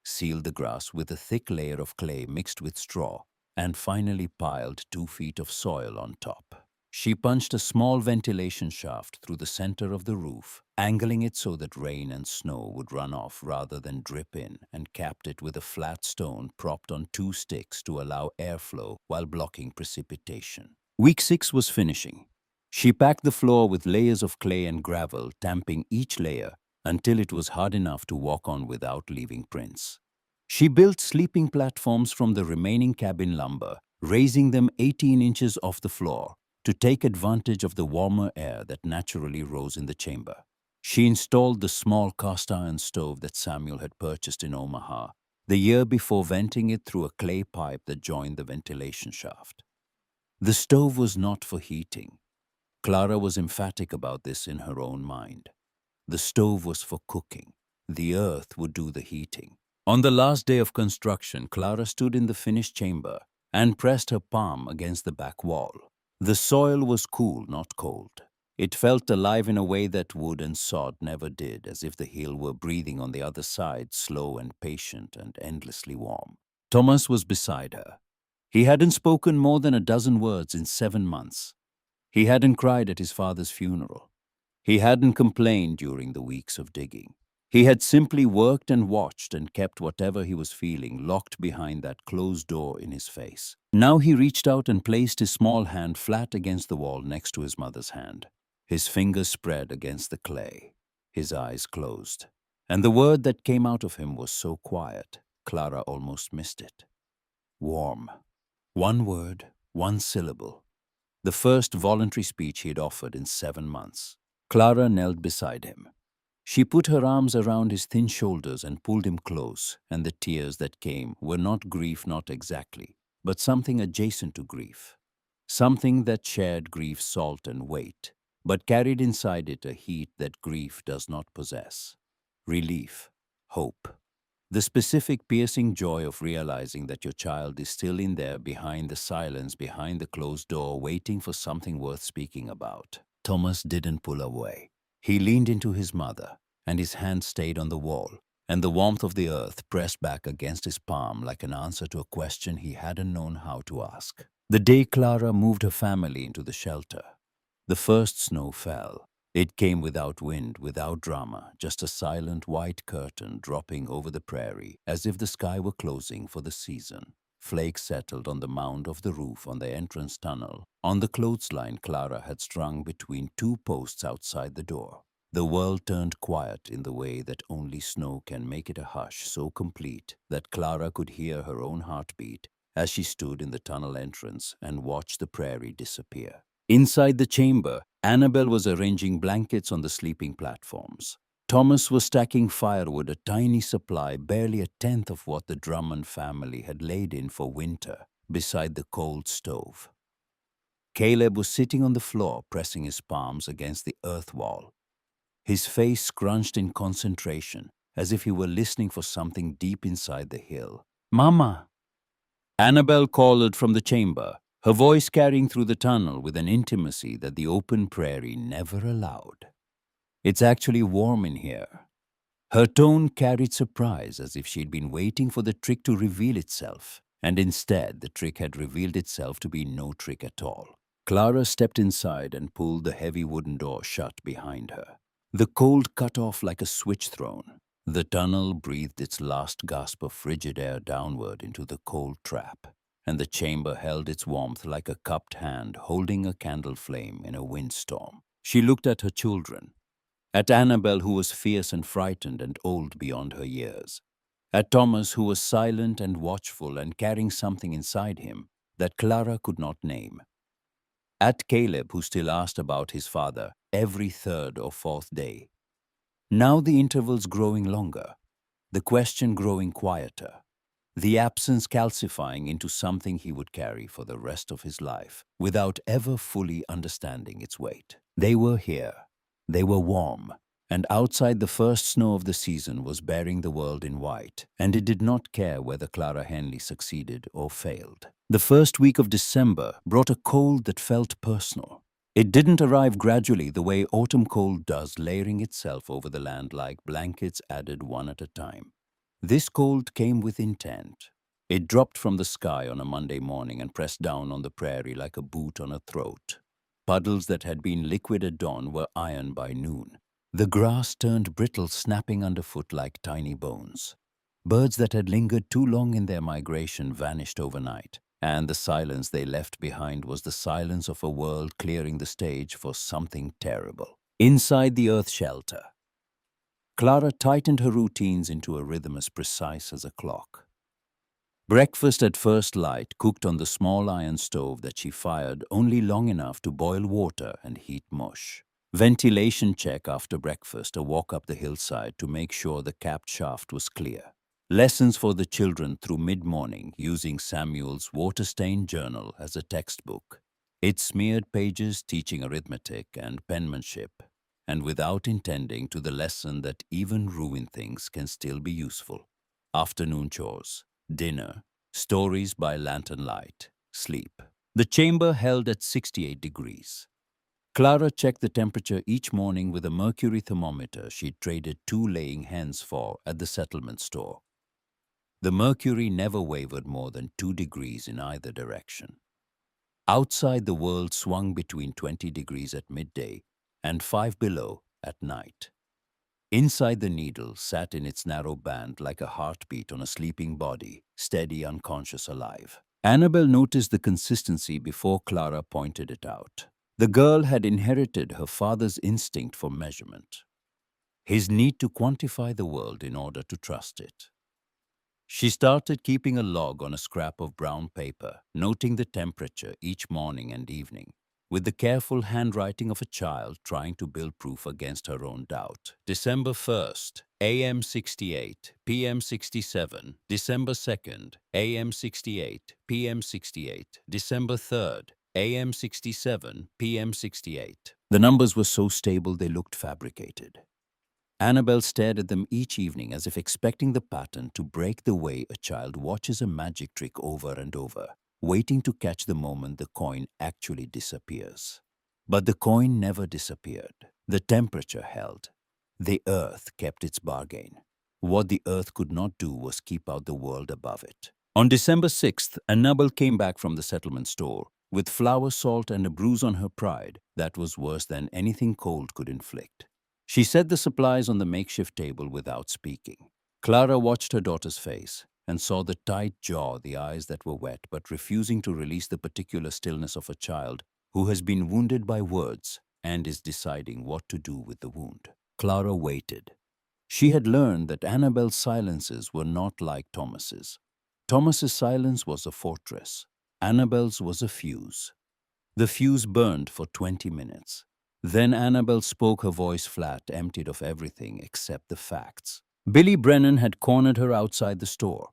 Speaker 1: sealed the grass with a thick layer of clay mixed with straw, and finally piled 2 feet of soil on top. She punched a small ventilation shaft through the center of the roof, angling it so that rain and snow would run off rather than drip in, and capped it with a flat stone propped on 2 sticks to allow airflow while blocking precipitation. Week 6 was finishing. She packed the floor with layers of clay and gravel, tamping each layer until it was hard enough to walk on without leaving prints. She built sleeping platforms from the remaining cabin lumber, raising them 18 inches off the floor to take advantage of the warmer air that naturally rose in the chamber. She installed the small cast-iron stove that Samuel had purchased in Omaha the year before, venting it through a clay pipe that joined the ventilation shaft. The stove was not for heating. Clara was emphatic about this in her own mind. The stove was for cooking. The earth would do the heating. On the last day of construction, Clara stood in the finished chamber and pressed her palm against the back wall. The soil was cool, not cold. It felt alive in a way that wood and sod never did, as if the hill were breathing on the other side, slow and patient and endlessly warm. Thomas was beside her. He hadn't spoken more than a dozen words in 7 months. He hadn't cried at his father's funeral. He hadn't complained during the weeks of digging. He had simply worked and watched and kept whatever he was feeling locked behind that closed door in his face. Now he reached out and placed his small hand flat against the wall next to his mother's hand. His fingers spread against the clay. His eyes closed. And the word that came out of him was so quiet, Clara almost missed it. Warm. One word, one syllable. The first voluntary speech he had offered in 7 months. Clara knelt beside him. She put her arms around his thin shoulders and pulled him close, and the tears that came were not grief, not exactly, but something adjacent to grief. Something that shared grief's salt and weight, but carried inside it a heat that grief does not possess. Relief, hope. The specific piercing joy of realizing that your child is still in there behind the silence, behind the closed door, waiting for something worth speaking about. Thomas didn't pull away. He leaned into his mother, and his hand stayed on the wall, and the warmth of the earth pressed back against his palm like an answer to a question he hadn't known how to ask. The day Clara moved her family into the shelter, the first snow fell. It came without wind, without drama, just a silent white curtain dropping over the prairie as if the sky were closing for the season. Flakes settled on the mound of the roof on the entrance tunnel, on the clothesline Clara had strung between 2 posts outside the door. The world turned quiet in the way that only snow can make it, a hush so complete that Clara could hear her own heartbeat as she stood in the tunnel entrance and watched the prairie disappear. Inside the chamber, Annabel was arranging blankets on the sleeping platforms. Thomas was stacking firewood, a tiny supply, barely a tenth of what the Drummond family had laid in for winter, beside the cold stove. Caleb was sitting on the floor, pressing his palms against the earth wall, his face scrunched in concentration, as if he were listening for something deep inside the hill. "Mama!" Annabel called from the chamber, her voice carrying through the tunnel with an intimacy that the open prairie never allowed. "It's actually warm in here." Her tone carried surprise, as if she'd been waiting for the trick to reveal itself, and instead the trick had revealed itself to be no trick at all. Clara stepped inside and pulled the heavy wooden door shut behind her. The cold cut off like a switch thrown. The tunnel breathed its last gasp of frigid air downward into the cold trap, and the chamber held its warmth like a cupped hand holding a candle flame in a windstorm. She looked at her children, at Annabel, who was fierce and frightened and old beyond her years, at Thomas, who was silent and watchful and carrying something inside him that Clara could not name, at Caleb, who still asked about his father every 3rd or 4th day. Now the intervals growing longer, the question growing quieter, the absence calcifying into something he would carry for the rest of his life without ever fully understanding its weight. They were here. They were warm, and outside the first snow of the season was bearing the world in white, and it did not care whether Clara Henley succeeded or failed. The first week of December brought a cold that felt personal. It didn't arrive gradually the way autumn cold does, layering itself over the land like blankets added one at a time. This cold came with intent. It dropped from the sky on a Monday morning and pressed down on the prairie like a boot on a throat. Puddles that had been liquid at dawn were iron by noon. The grass turned brittle, snapping underfoot like tiny bones. Birds that had lingered too long in their migration vanished overnight, and the silence they left behind was the silence of a world clearing the stage for something terrible. Inside the earth shelter, Clara tightened her routines into a rhythm as precise as a clock. Breakfast at first light, cooked on the small iron stove that she fired only long enough to boil water and heat mush. Ventilation check after breakfast, a walk up the hillside to make sure the capped shaft was clear. Lessons for the children through mid-morning, using Samuel's water-stained journal as a textbook. It smeared pages teaching arithmetic and penmanship, and without intending to the lesson that even ruined things can still be useful. Afternoon chores, dinner, stories by lantern light, sleep. The chamber held at 68 degrees. Clara checked the temperature each morning with a mercury thermometer she'd traded 2 laying hens for at the settlement store. The mercury never wavered more than 2 degrees in either direction. Outside, the world swung between 20 degrees at midday and 5 below at night. Inside the needle sat in its narrow band like a heartbeat on a sleeping body, steady, unconscious, alive. Annabel noticed the consistency before Clara pointed it out. The girl had inherited her father's instinct for measurement, his need to quantify the world in order to trust it. She started keeping a log on a scrap of brown paper, noting the temperature each morning and evening, with the careful handwriting of a child trying to build proof against her own doubt. December 1st, AM 68, PM 67. December 2nd, AM 68, PM 68. December 3rd, AM 67, PM 68. The numbers were so stable they looked fabricated. Annabel stared at them each evening as if expecting the pattern to break the way a child watches a magic trick over and over, waiting to catch the moment the coin actually disappears. But the coin never disappeared. The temperature held. The earth kept its bargain. What the earth could not do was keep out the world above it. On December 6th, Annabel came back from the settlement store with flour, salt, and a bruise on her pride that was worse than anything cold could inflict. She set the supplies on the makeshift table without speaking. Clara watched her daughter's face and saw the tight jaw, the eyes that were wet but refusing to release the particular stillness of a child who has been wounded by words and is deciding what to do with the wound. Clara waited. She had learned that Annabel's silences were not like Thomas's. Thomas's silence was a fortress. Annabel's was a fuse. The fuse burned for 20 minutes. Then Annabel spoke, her voice flat, emptied of everything except the facts. Billy Brennan had cornered her outside the store.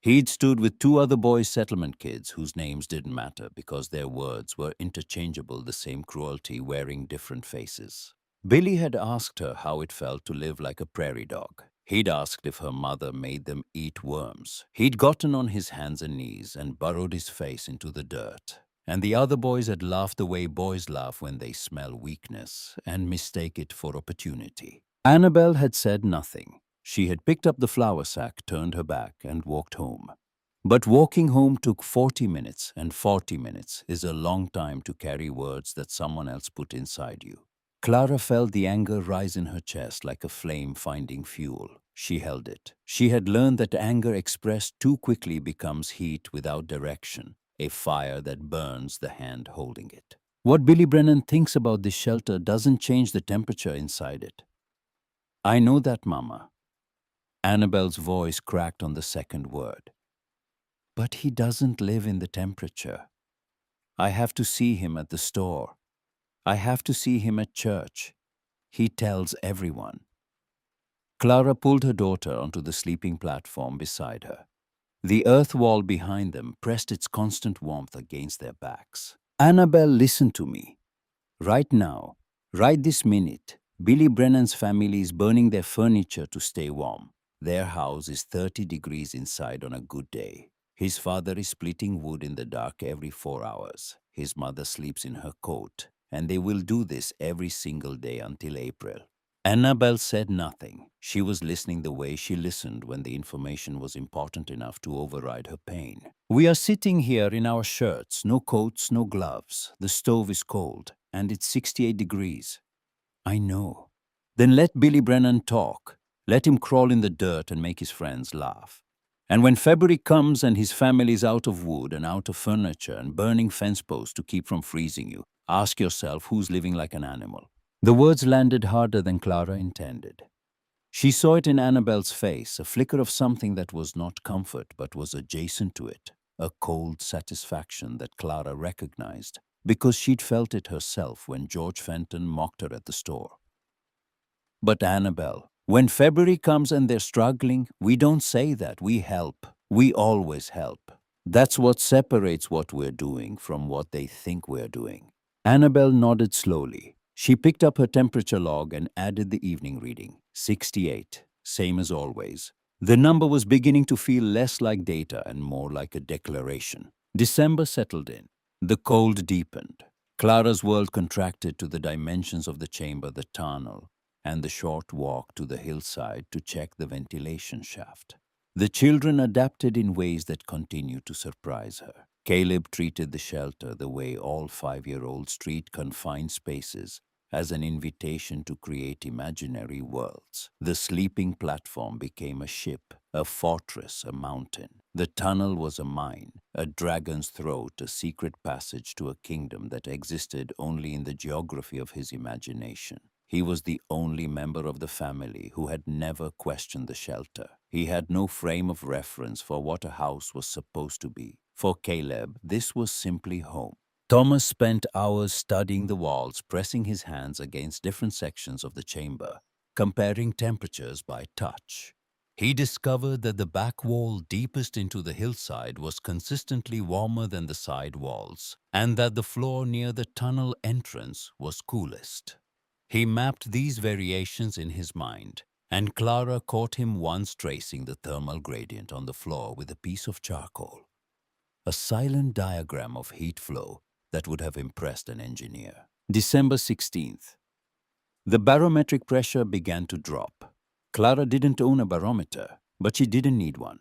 Speaker 1: He'd stood with two other boys' settlement kids whose names didn't matter because their words were interchangeable, the same cruelty wearing different faces. Billy had asked her how it felt to live like a prairie dog. He'd asked if her mother made them eat worms. He'd gotten on his hands and knees and burrowed his face into the dirt. And the other boys had laughed the way boys laugh when they smell weakness and mistake it for opportunity. Annabel had said nothing. She had picked up the flour sack, turned her back, and walked home. But walking home took 40 minutes, and 40 minutes is a long time to carry words that someone else put inside you. Clara felt the anger rise in her chest like a flame finding fuel. She held it. She had learned that anger expressed too quickly becomes heat without direction, a fire that burns the hand holding it. What Billy Brennan thinks about this shelter doesn't change the temperature inside it. I know that, Mama. Annabel's voice cracked on the second word. But he doesn't live in the temperature. I have to see him at the store. I have to see him at church. He tells everyone. Clara pulled her daughter onto the sleeping platform beside her. The earth wall behind them pressed its constant warmth against their backs. Annabel, listen to me. Right now, right this minute, Billy Brennan's family is burning their furniture to stay warm. Their house is 30 degrees inside on a good day. His father is splitting wood in the dark every 4 hours. His mother sleeps in her coat, and they will do this every single day until April. Annabel said nothing. She was listening the way she listened when the information was important enough to override her pain. We are sitting here in our shirts, no coats, no gloves. The stove is cold, and it's 68 degrees. I know. Then let Billy Brennan talk. Let him crawl in the dirt and make his friends laugh. And when February comes and his family is out of wood and out of furniture and burning fence posts to keep from freezing you, ask yourself who's living like an animal. The words landed harder than Clara intended. She saw it in Annabel's face, a flicker of something that was not comfort but was adjacent to it, a cold satisfaction that Clara recognized because she'd felt it herself when George Fenton mocked her at the store. But Annabel, when February comes and they're struggling, we don't say that. We help. We always help. That's what separates what we're doing from what they think we're doing. Annabel nodded slowly. She picked up her temperature log and added the evening reading. 68, same as always. The number was beginning to feel less like data and more like a declaration. December settled in. The cold deepened. Clara's world contracted to the dimensions of the chamber, the tunnel, and the short walk to the hillside to check the ventilation shaft. The children adapted in ways that continued to surprise her. Caleb treated the shelter the way all 5-year-olds treat confined spaces, as an invitation to create imaginary worlds. The sleeping platform became a ship, a fortress, a mountain. The tunnel was a mine, a dragon's throat, a secret passage to a kingdom that existed only in the geography of his imagination. He was the only member of the family who had never questioned the shelter. He had no frame of reference for what a house was supposed to be. For Caleb, this was simply home. Thomas spent hours studying the walls, pressing his hands against different sections of the chamber, comparing temperatures by touch. He discovered that the back wall deepest into the hillside was consistently warmer than the side walls, and that the floor near the tunnel entrance was coolest. He mapped these variations in his mind, and Clara caught him once tracing the thermal gradient on the floor with a piece of charcoal. A silent diagram of heat flow that would have impressed an engineer. December 16th. The barometric pressure began to drop. Clara didn't own a barometer, but she didn't need one.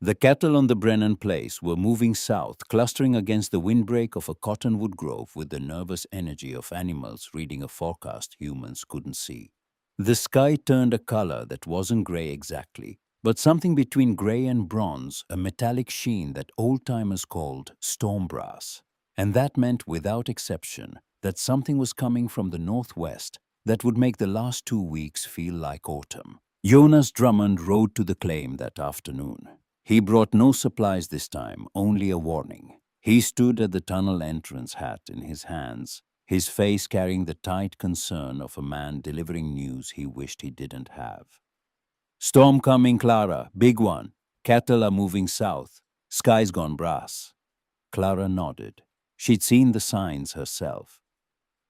Speaker 1: The cattle on the Brennan place were moving south, clustering against the windbreak of a cottonwood grove with the nervous energy of animals reading a forecast humans couldn't see. The sky turned a color that wasn't gray exactly, but something between gray and bronze, a metallic sheen that old-timers called storm brass. And that meant, without exception, that something was coming from the northwest that would make the last 2 weeks feel like autumn. Jonas Drummond rode to the claim that afternoon. He brought no supplies this time, only a warning. He stood at the tunnel entrance, hat in his hands, his face carrying the tight concern of a man delivering news he wished he didn't have. Storm coming, Clara. Big one. Cattle are moving south. Sky's gone brass. Clara nodded. She'd seen the signs herself.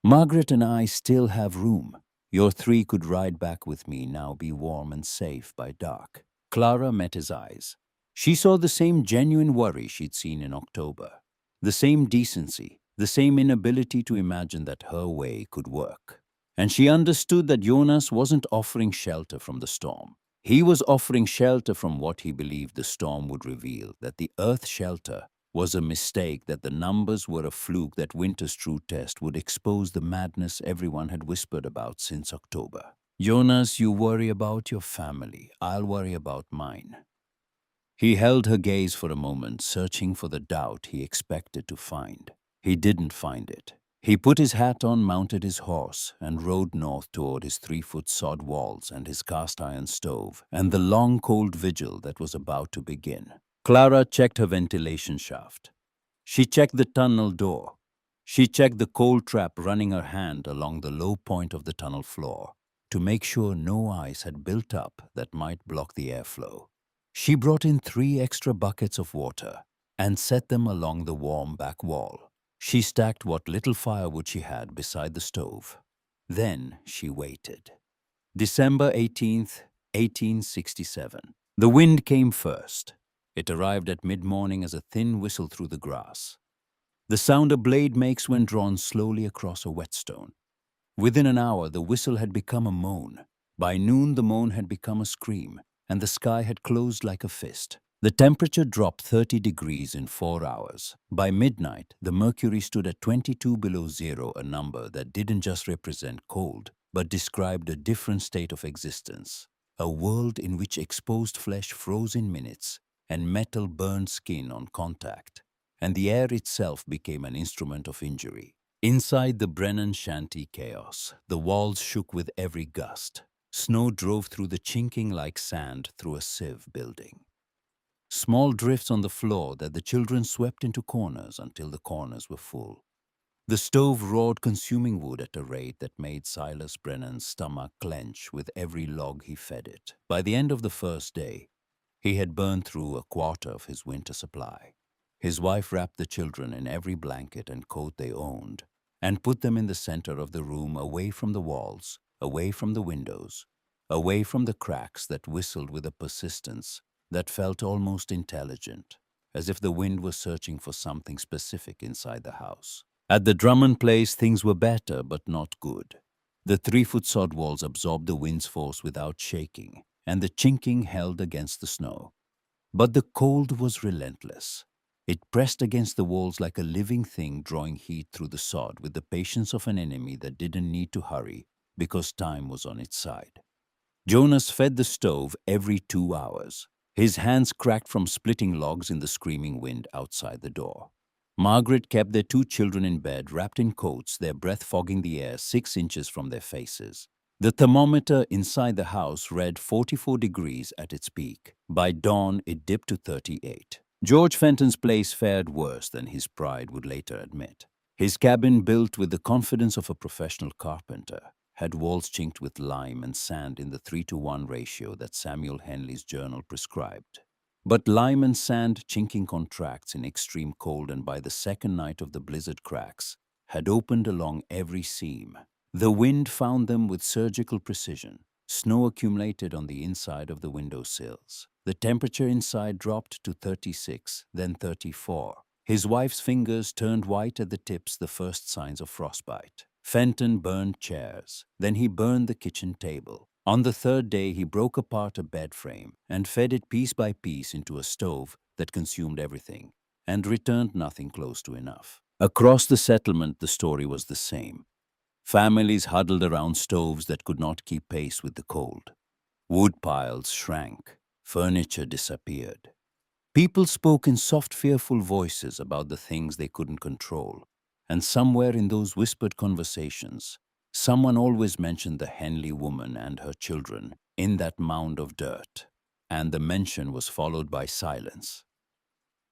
Speaker 1: Margaret and I still have room. Your 3 could ride back with me now, be warm and safe by dark. Clara met his eyes. She saw the same genuine worry she'd seen in October. The same decency, the same inability to imagine that her way could work. And she understood that Jonas wasn't offering shelter from the storm. He was offering shelter from what he believed the storm would reveal, that the Earth shelter was a mistake, that the numbers were a fluke, that winter's true test would expose the madness everyone had whispered about since October. Jonas, you worry about your family. I'll worry about mine. He held her gaze for a moment, searching for the doubt he expected to find. He didn't find it. He put his hat on, mounted his horse, and rode north toward his 3-foot sod walls and his cast-iron stove, and the long, cold vigil that was about to begin. Clara checked her ventilation shaft. She checked the tunnel door. She checked the cold trap, running her hand along the low point of the tunnel floor to make sure no ice had built up that might block the airflow. She brought in 3 extra buckets of water and set them along the warm back wall. She stacked what little firewood she had beside the stove. Then she waited. December 18th, 1867. The wind came first. It arrived at mid-morning as a thin whistle through the grass. The sound a blade makes when drawn slowly across a whetstone. Within an hour, the whistle had become a moan. By noon, the moan had become a scream, and the sky had closed like a fist. The temperature dropped 30 degrees in 4 hours. By midnight, the mercury stood at 22 below zero, a number that didn't just represent cold, but described a different state of existence. A world in which exposed flesh froze in minutes, and metal burned skin on contact, and the air itself became an instrument of injury. Inside the Brennan shanty chaos, the walls shook with every gust. Snow drove through the chinking like sand through a sieve building. Small drifts on the floor that the children swept into corners until the corners were full. The stove roared, consuming wood at a rate that made Silas Brennan's stomach clench with every log he fed it. By the end of the first day, he had burned through a quarter of his winter supply. His wife wrapped the children in every blanket and coat they owned and put them in the center of the room, away from the walls, away from the windows, away from the cracks that whistled with a persistence that felt almost intelligent, as if the wind was searching for something specific inside the house. At the Drummond place, things were better, but not good. The 3-foot sod walls absorbed the wind's force without shaking, and the chinking held against the snow. But the cold was relentless. It pressed against the walls like a living thing, drawing heat through the sod with the patience of an enemy that didn't need to hurry because time was on its side. Jonas fed the stove every 2 hours. His hands cracked from splitting logs in the screaming wind outside the door. Margaret kept their 2 children in bed, wrapped in coats, their breath fogging the air 6 inches from their faces. The thermometer inside the house read 44 degrees at its peak. By dawn, it dipped to 38. George Fenton's place fared worse than his pride would later admit. His cabin, built with the confidence of a professional carpenter, had walls chinked with lime and sand in the 3-to-1 ratio that Samuel Henley's journal prescribed. But lime and sand chinking contracts in extreme cold, and by the second night of the blizzard, cracks had opened along every seam. The wind found them with surgical precision. Snow accumulated on the inside of the windowsills. The temperature inside dropped to 36, then 34. His wife's fingers turned white at the tips, the first signs of frostbite. Fenton burned chairs. Then he burned the kitchen table. On the third day, he broke apart a bed frame and fed it piece by piece into a stove that consumed everything and returned nothing close to enough. Across the settlement, the story was the same. Families huddled around stoves that could not keep pace with the cold. Wood piles shrank. Furniture disappeared. People spoke in soft, fearful voices about the things they couldn't control. And somewhere in those whispered conversations, someone always mentioned the Henley woman and her children in that mound of dirt. And the mention was followed by silence.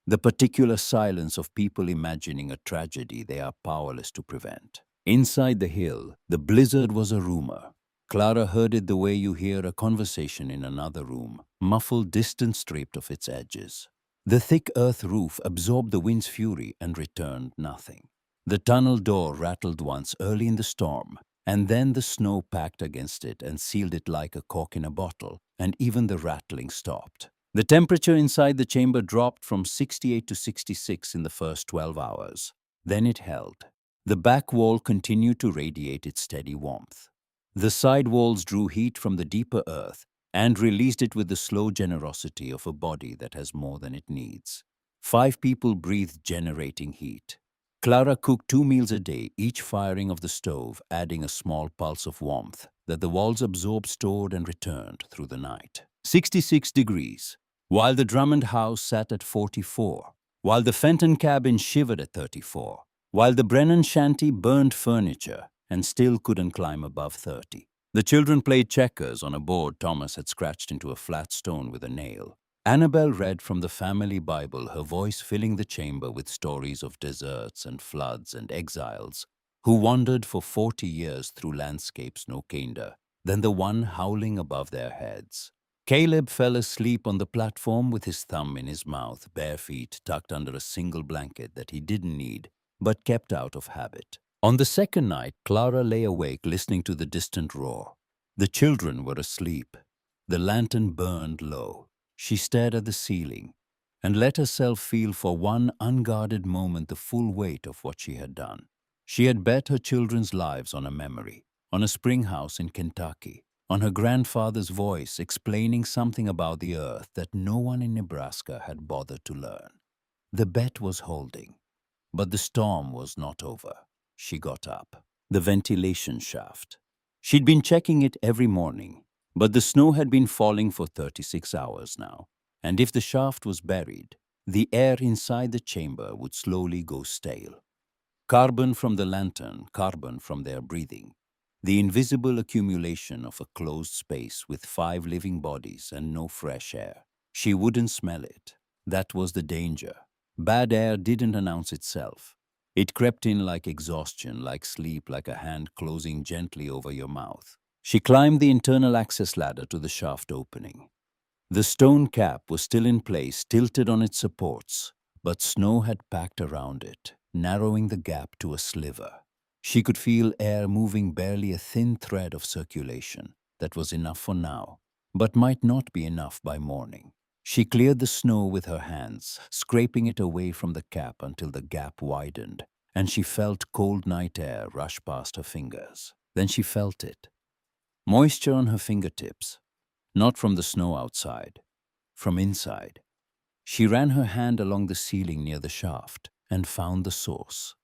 Speaker 1: The particular silence of people imagining a tragedy they are powerless to prevent. Inside the hill, the blizzard was a rumor. Clara heard it the way you hear a conversation in another room, muffled, distant, stripped of its edges. The thick earth roof absorbed the wind's fury and returned nothing. The tunnel door rattled once early in the storm, and then the snow packed against it and sealed it like a cork in a bottle, and even the rattling stopped. The temperature inside the chamber dropped from 68 to 66 in the first 12 hours. Then it held. The back wall continued to radiate its steady warmth. The side walls drew heat from the deeper earth and released it with the slow generosity of a body that has more than it needs. 5 people breathed, generating heat. Clara cooked 2 meals a day, each firing of the stove, adding a small pulse of warmth that the walls absorbed, stored, and returned through the night. 66 degrees, while the Drummond house sat at 44, while the Fenton cabin shivered at 34, while the Brennan shanty burned furniture and still couldn't climb above 30. The children played checkers on a board Thomas had scratched into a flat stone with a nail. Annabel read from the family Bible, her voice filling the chamber with stories of deserts and floods and exiles who wandered for 40 years through landscapes no kinder than the one howling above their heads. Caleb fell asleep on the platform with his thumb in his mouth, bare feet tucked under a single blanket that he didn't need but kept out of habit. On the second night, Clara lay awake listening to the distant roar. The children were asleep. The lantern burned low. She stared at the ceiling and let herself feel for one unguarded moment the full weight of what she had done. She had bet her children's lives on a memory, on a spring house in Kentucky, on her grandfather's voice explaining something about the earth that no one in Nebraska had bothered to learn. The bet was holding, but the storm was not over. She got up. The ventilation shaft. She'd been checking it every morning, but the snow had been falling for 36 hours now, and if the shaft was buried, the air inside the chamber would slowly go stale. Carbon from the lantern, carbon from their breathing. The invisible accumulation of a closed space with 5 living bodies and no fresh air. She wouldn't smell it. That was the danger. Bad air didn't announce itself. It crept in like exhaustion, like sleep, like a hand closing gently over your mouth. She climbed the internal access ladder to the shaft opening. The stone cap was still in place, tilted on its supports, but snow had packed around it, narrowing the gap to a sliver. She could feel air moving, barely a thin thread of circulation. That was enough for now, but might not be enough by morning. She cleared the snow with her hands, scraping it away from the cap until the gap widened, and she felt cold night air rush past her fingers. Then she felt it. Moisture on her fingertips, not from the snow outside, from inside. She ran her hand along the ceiling near the shaft and found the source.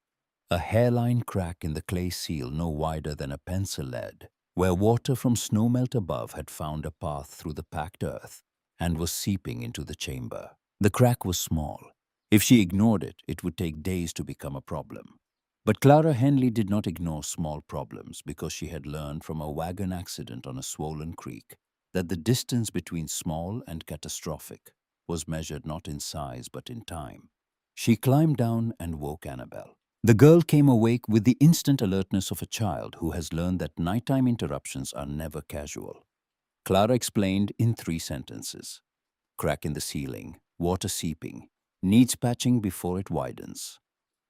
Speaker 1: A hairline crack in the clay seal no wider than a pencil lead, where water from snowmelt above had found a path through the packed earth and was seeping into the chamber. The crack was small. If she ignored it, it would take days to become a problem. But Clara Henley did not ignore small problems because she had learned from a wagon accident on a swollen creek that the distance between small and catastrophic was measured not in size but in time. She climbed down and woke Annabel. The girl came awake with the instant alertness of a child who has learned that nighttime interruptions are never casual. Clara explained in 3 sentences. Crack in the ceiling, water seeping, needs patching before it widens.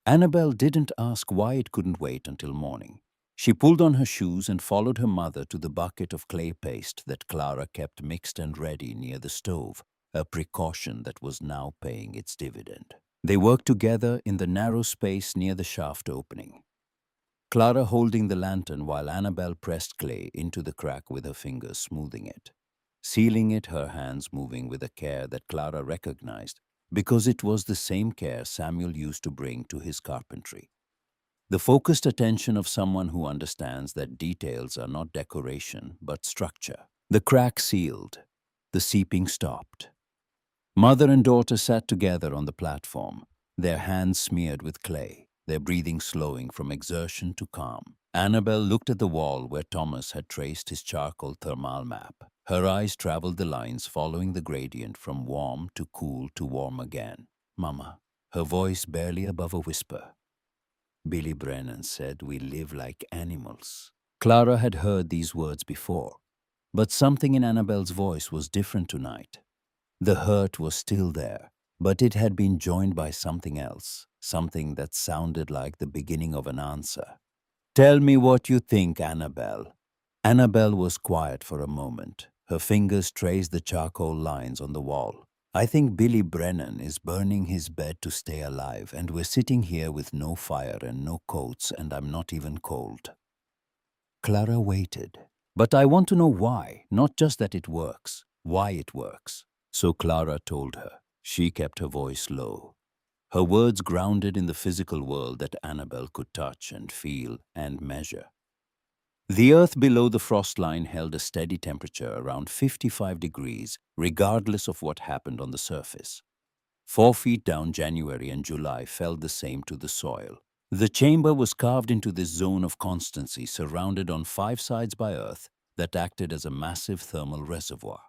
Speaker 1: Annabel didn't ask why it couldn't wait until morning. She pulled on her shoes and followed her mother to the bucket of clay paste that Clara kept mixed and ready near the stove, a precaution that was now paying its dividend. They worked together in the narrow space near the shaft opening, Clara holding the lantern while Annabel pressed clay into the crack with her fingers, smoothing it, sealing it, her hands moving with a care that Clara recognized because it was the same care Samuel used to bring to his carpentry. The focused attention of someone who understands that details are not decoration but structure. The crack sealed. The seeping stopped. Mother and daughter sat together on the platform, their hands smeared with clay, their breathing slowing from exertion to calm. Annabel looked at the wall where Thomas had traced his charcoal thermal map. Her eyes traveled the lines following the gradient from warm to cool to warm again. "Mama," her voice barely above a whisper. "Billy Brennan said we live like animals." Clara had heard these words before, but something in Annabel's voice was different tonight. The hurt was still there, but it had been joined by something else, something that sounded like the beginning of an answer. "Tell me what you think, Annabel." Annabel was quiet for a moment. Her fingers traced the charcoal lines on the wall. "I think Billy Brennan is burning his bed to stay alive, and we're sitting here with no fire and no coats, and I'm not even cold." Clara waited. "But I want to know why, not just that it works, why it works." So Clara told her. She kept her voice low, her words grounded in the physical world that Annabel could touch and feel and measure. The earth below the frost line held a steady temperature around 55 degrees, regardless of what happened on the surface. 4 feet down, January and July felt the same to the soil. The chamber was carved into this zone of constancy, surrounded on 5 sides by earth that acted as a massive thermal reservoir.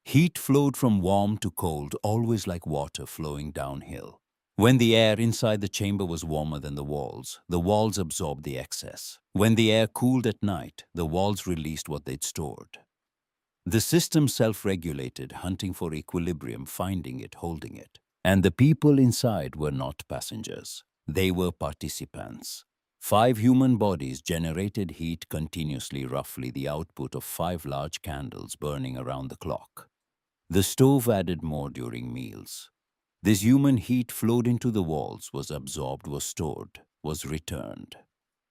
Speaker 1: Heat flowed from warm to cold, always like water flowing downhill. When the air inside the chamber was warmer than the walls absorbed the excess. When the air cooled at night, the walls released what they'd stored. The system self-regulated, hunting for equilibrium, finding it, holding it. And the people inside were not passengers. They were participants. 5 human bodies generated heat continuously, roughly the output of 5 large candles burning around the clock. The stove added more during meals. This human heat flowed into the walls, was absorbed, was stored, was returned.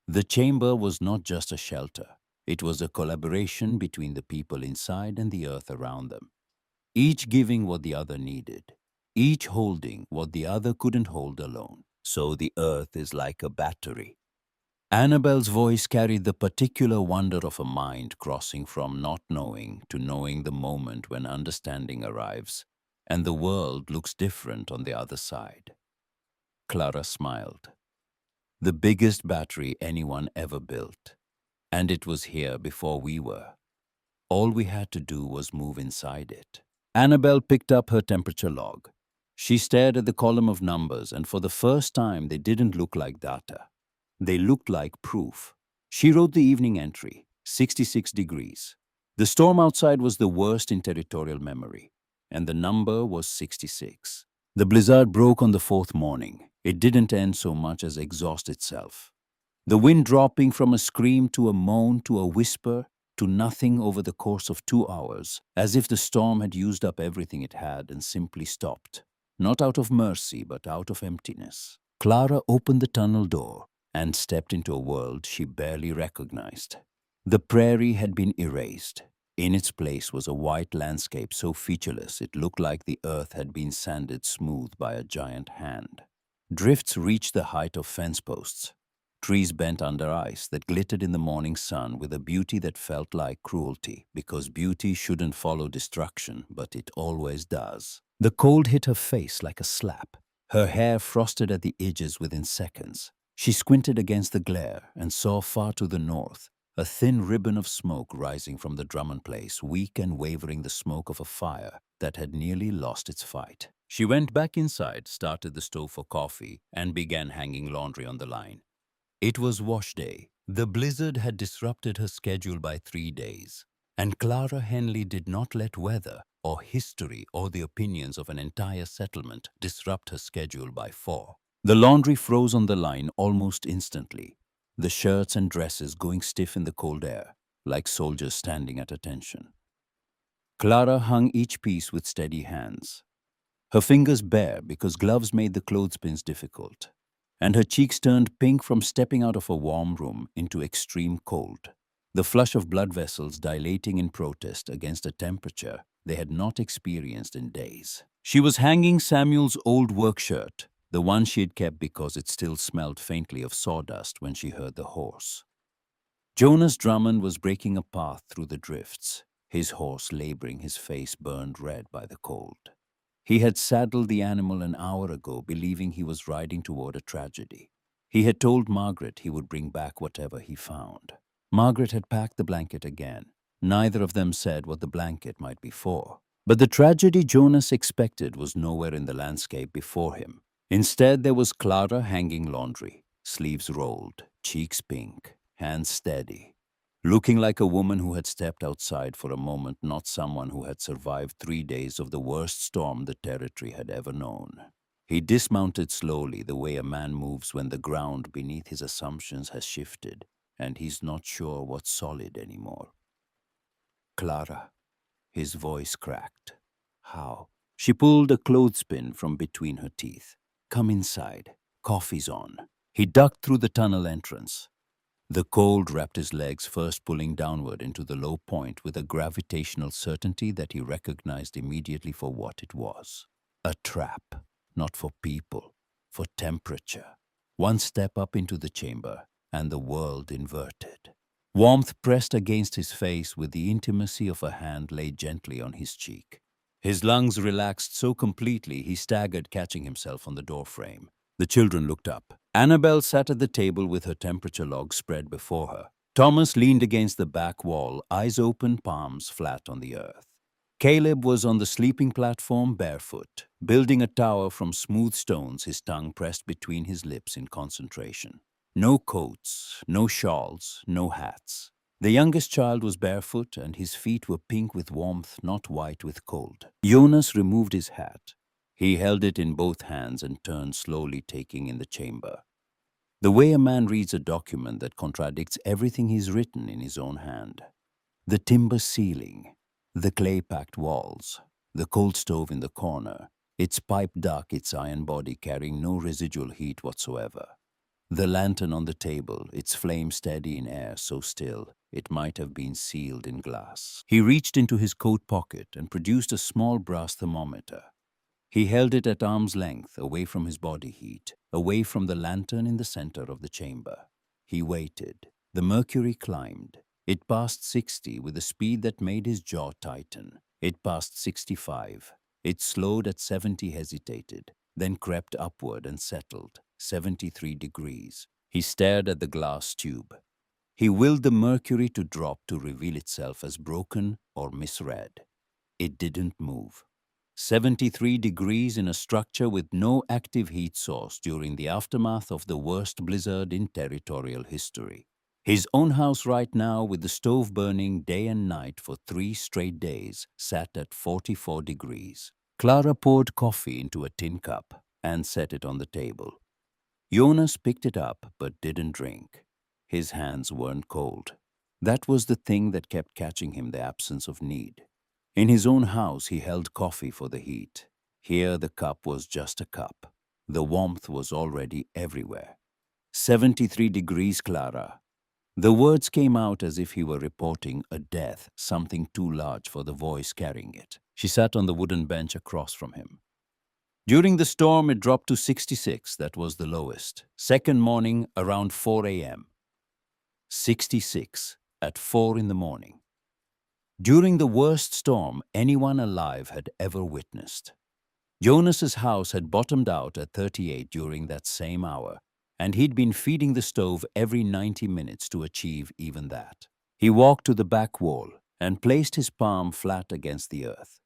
Speaker 1: The chamber was not just a shelter. It was a collaboration between the people inside and the earth around them, each giving what the other needed, each holding what the other couldn't hold alone. So the earth is like a battery. Annabel's voice carried the particular wonder of a mind crossing from not knowing to knowing, the moment when understanding arrives, and the world looks different on the other side. Clara smiled. The biggest battery anyone ever built. And it was here before we were. All we had to do was move inside it. Annabel picked up her temperature log. She stared at the column of numbers, and for the first time they didn't look like data. They looked like proof. She wrote the evening entry, 66 degrees. The storm outside was the worst in territorial memory, and the number was 66. The blizzard broke on the 4th morning. It didn't end so much as exhaust itself. The wind dropping from a scream to a moan to a whisper to nothing over the course of 2 hours, as if the storm had used up everything it had and simply stopped, not out of mercy but out of emptiness. Clara opened the tunnel door and stepped into a world she barely recognized. The prairie had been erased. In its place was a white landscape so featureless it looked like the earth had been sanded smooth by a giant hand. Drifts reached the height of fence posts. Trees bent under ice that glittered in the morning sun with a beauty that felt like cruelty, because beauty shouldn't follow destruction, but it always does. The cold hit her face like a slap. Her hair frosted at the edges within seconds. She squinted against the glare and saw far to the north a thin ribbon of smoke rising from the Drummond place, weak and wavering, the smoke of a fire that had nearly lost its fight. She went back inside, started the stove for coffee, and began hanging laundry on the line. It was wash day. The blizzard had disrupted her schedule by 3 days, and Clara Henley did not let weather or history or the opinions of an entire settlement disrupt her schedule by 4. The laundry froze on the line almost instantly, the shirts and dresses going stiff in the cold air, like soldiers standing at attention. Clara hung each piece with steady hands, her fingers bare because gloves made the clothespins difficult, and her cheeks turned pink from stepping out of a warm room into extreme cold, the flush of blood vessels dilating in protest against a temperature they had not experienced in days. She was hanging Samuel's old work shirt, the one she had kept because it still smelled faintly of sawdust, when she heard the horse. Jonas Drummond was breaking a path through the drifts, his horse laboring, his face burned red by the cold. He had saddled the animal an hour ago, believing he was riding toward a tragedy. He had told Margaret he would bring back whatever he found. Margaret had packed the blanket again. Neither of them said what the blanket might be for. But the tragedy Jonas expected was nowhere in the landscape before him. Instead, there was Clara hanging laundry, sleeves rolled, cheeks pink, hands steady, looking like a woman who had stepped outside for a moment, not someone who had survived 3 days of the worst storm the territory had ever known. He dismounted slowly, the way a man moves when the ground beneath his assumptions has shifted, and he's not sure what's solid anymore. Clara. His voice cracked. How? She pulled a clothespin from between her teeth. Come inside. Coffee's on. He ducked through the tunnel entrance. The cold wrapped his legs, first pulling downward into the low point with a gravitational certainty that he recognized immediately for what it was. A trap, not for people, for temperature. One step up into the chamber, and the world inverted. Warmth pressed against his face with the intimacy of a hand laid gently on his cheek. His lungs relaxed so completely he staggered, catching himself on the doorframe. The children looked up. Annabelle sat at the table with her temperature log spread before her. Thomas leaned against the back wall, eyes open, palms flat on the earth. Caleb was on the sleeping platform, barefoot, building a tower from smooth stones, his tongue pressed between his lips in concentration. No coats, no shawls, no hats. The youngest child was barefoot, and his feet were pink with warmth, not white with cold. Jonas removed his hat. He held it in both hands and turned slowly, taking in the chamber. The way a man reads a document that contradicts everything he's written in his own hand. The timber ceiling, the clay-packed walls, the cold stove in the corner, its pipe dark, its iron body carrying no residual heat whatsoever. The lantern on the table, its flame steady in air, so still it might have been sealed in glass. He reached into his coat pocket and produced a small brass thermometer. He held it at arm's length, away from his body heat, away from the lantern in the center of the chamber. He waited. The mercury climbed. It passed 60 with a speed that made his jaw tighten. It passed 65. It slowed at 70, hesitated, then crept upward and settled, 73 degrees. He stared at the glass tube. He willed the mercury to drop, to reveal itself as broken or misread. It didn't move. 73 degrees in a structure with no active heat source during the aftermath of the worst blizzard in territorial history. His own house right now, with the stove burning day and night for 3 straight days, sat at 44 degrees. Clara poured coffee into a tin cup and set it on the table. Jonas picked it up but didn't drink. His hands weren't cold. That was the thing that kept catching him, the absence of need. In his own house, he held coffee for the heat. Here, the cup was just a cup. The warmth was already everywhere. 73 degrees, Clara. The words came out as if he were reporting a death, something too large for the voice carrying it. She sat on the wooden bench across from him. During the storm, it dropped to 66. That was the lowest. Second morning, around 4 a.m. 66 at 4 in the morning. During the worst storm anyone alive had ever witnessed. Jonas's house had bottomed out at 38 during that same hour, and he'd been feeding the stove every 90 minutes to achieve even that. He walked to the back wall and placed his palm flat against the earth.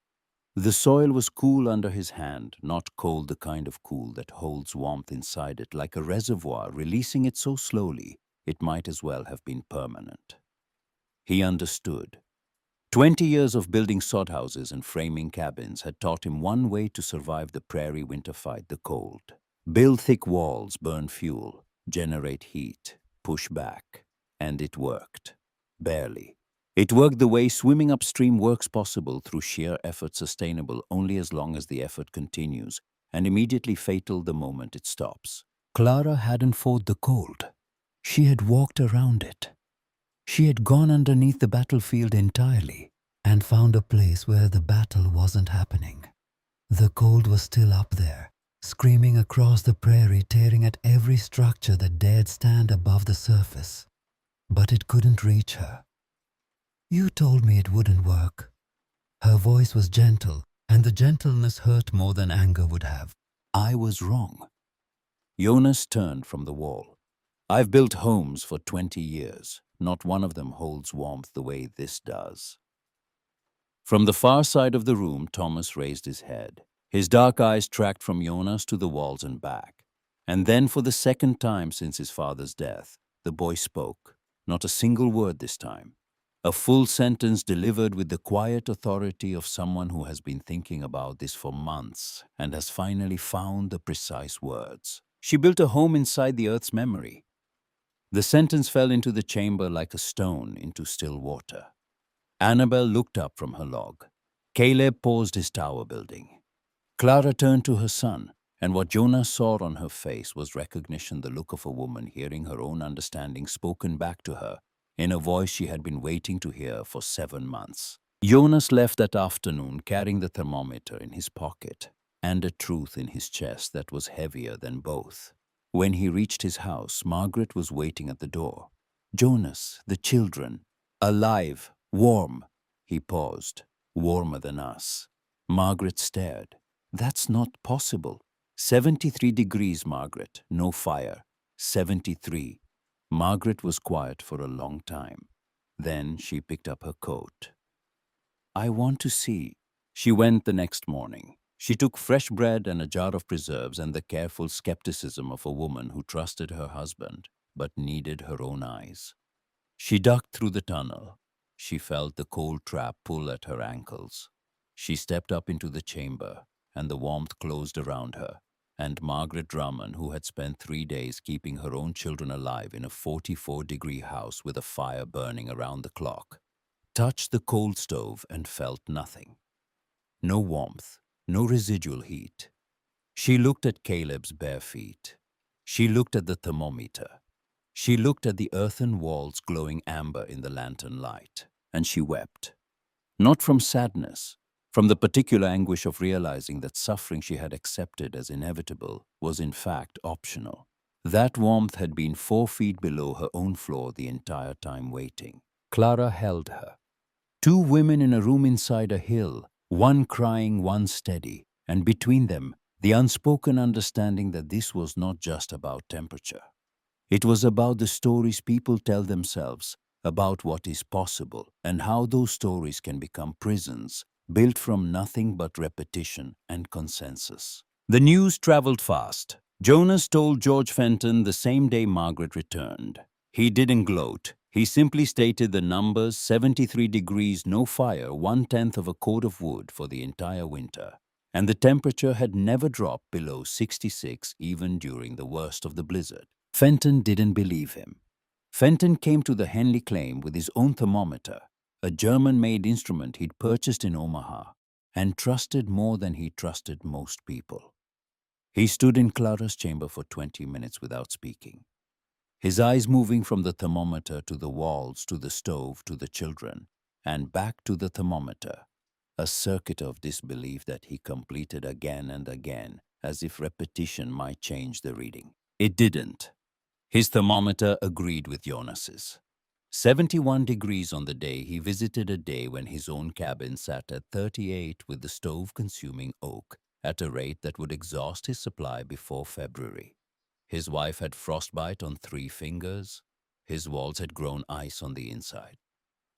Speaker 1: The soil was cool under his hand, not cold, the kind of cool that holds warmth inside it like a reservoir, releasing it so slowly it might as well have been permanent. He understood. 20 years of building sod houses and framing cabins had taught him one way to survive the prairie winter fight, the cold. Build thick walls, burn fuel, generate heat, push back. And it worked. Barely. It worked the way swimming upstream works, possible through sheer effort, sustainable only as long as the effort continues, and immediately fatal the moment it stops. Clara hadn't fought the cold. She had walked around it. She had gone underneath the battlefield entirely and found a place where the battle wasn't happening. The cold was still up there, screaming across the prairie, tearing at every structure that dared stand above the surface. But it couldn't reach her. "You told me it wouldn't work." Her voice was gentle, and the gentleness hurt more than anger would have. "I was wrong." Jonas turned from the wall. "I've built homes for 20 years. Not one of them holds warmth the way this does." From the far side of the room, Thomas raised his head. His dark eyes tracked from Jonas to the walls and back. And then, for the second time since his father's death, the boy spoke. Not a single word this time. A full sentence delivered with the quiet authority of someone who has been thinking about this for months and has finally found the precise words. "She built a home inside the earth's memory." The sentence fell into the chamber like a stone into still water. Annabel looked up from her log. Caleb paused his tower building. Clara turned to her son, and what Jonas saw on her face was recognition, the look of a woman hearing her own understanding spoken back to her in a voice she had been waiting to hear for 7 months. Jonas left that afternoon carrying the thermometer in his pocket and a truth in his chest that was heavier than both. When he reached his house, Margaret was waiting at the door. "Jonas, the children, alive, warm." He paused. "Warmer than us." Margaret stared. "That's not possible." 73 degrees, Margaret. No fire. 73. Margaret was quiet for a long time. Then she picked up her coat. "I want to see." She went the next morning. She took fresh bread and a jar of preserves and the careful skepticism of a woman who trusted her husband but needed her own eyes. She ducked through the tunnel. She felt the cold trap pull at her ankles. She stepped up into the chamber, and the warmth closed around her, and Margaret Drummond, who had spent 3 days keeping her own children alive in a 44-degree house with a fire burning around the clock, touched the cold stove and felt nothing. No warmth, no residual heat. She looked at Caleb's bare feet. She looked at the thermometer. She looked at the earthen walls glowing amber in the lantern light, and she wept. Not from sadness, from the particular anguish of realizing that suffering she had accepted as inevitable was in fact optional. That warmth had been 4 feet below her own floor the entire time waiting. Clara held her. 2 women in a room inside a hill, one crying, one steady, and between them, the unspoken understanding that this was not just about temperature. It was about the stories people tell themselves, about what is possible, and how those stories can become prisons, built from nothing but repetition and consensus. The news traveled fast. Jonas told George Fenton the same day Margaret returned. He didn't gloat. He simply stated the numbers: 73 degrees, no fire, 1/10 of a cord of wood for the entire winter. And the temperature had never dropped below 66 even during the worst of the blizzard. Fenton didn't believe him. Fenton came to the Henley claim with his own thermometer, a German-made instrument he'd purchased in Omaha, and trusted more than he trusted most people. He stood in Clara's chamber for 20 minutes without speaking. his eyes moving from the thermometer to the walls, to the stove, to the children, and back to the thermometer, a circuit of disbelief that he completed again and again, as if repetition might change the reading. It didn't. His thermometer agreed with Jonas's. 71 degrees on the day he visited, a day when his own cabin sat at 38 with the stove consuming oak at a rate that would exhaust his supply before February. His wife had frostbite on 3 fingers. His walls had grown ice on the inside.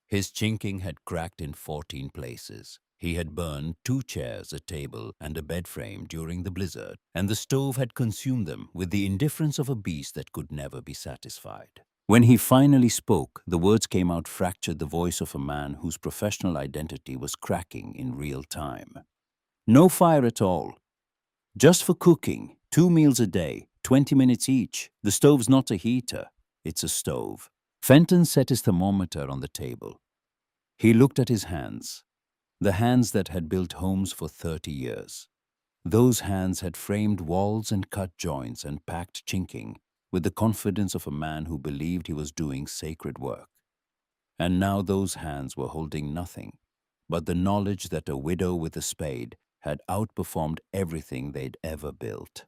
Speaker 1: His chinking had cracked in 14 places. He had burned 2 chairs, a table, and a bed frame during the blizzard, and the stove had consumed them with the indifference of a beast that could never be satisfied. When he finally spoke, the words came out fractured, the voice of a man whose professional identity was cracking in real time. No fire at all. Just for cooking, 2 meals a day, 20 minutes each. The stove's not a heater, it's a stove. Fenton set his thermometer on the table. He looked at his hands, the hands that had built homes for 30 years. Those hands had framed walls and cut joints and packed chinking with the confidence of a man who believed he was doing sacred work. And now those hands were holding nothing but the knowledge that a widow with a spade had outperformed everything they'd ever built.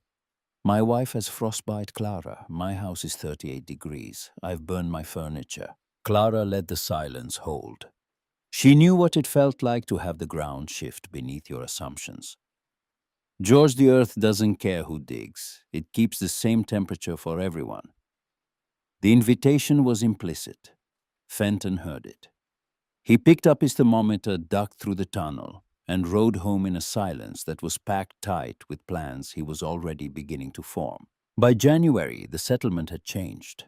Speaker 1: My wife has frostbite, Clara. My house is 38 degrees. I've burned my furniture. Clara let the silence hold. She knew what it felt like to have the ground shift beneath your assumptions. George, the earth doesn't care who digs. It keeps the same temperature for everyone. The invitation was implicit. Fenton heard it. He picked up his thermometer, ducked through the tunnel, and rode home in a silence that was packed tight with plans he was already beginning to form. By January, the settlement had changed.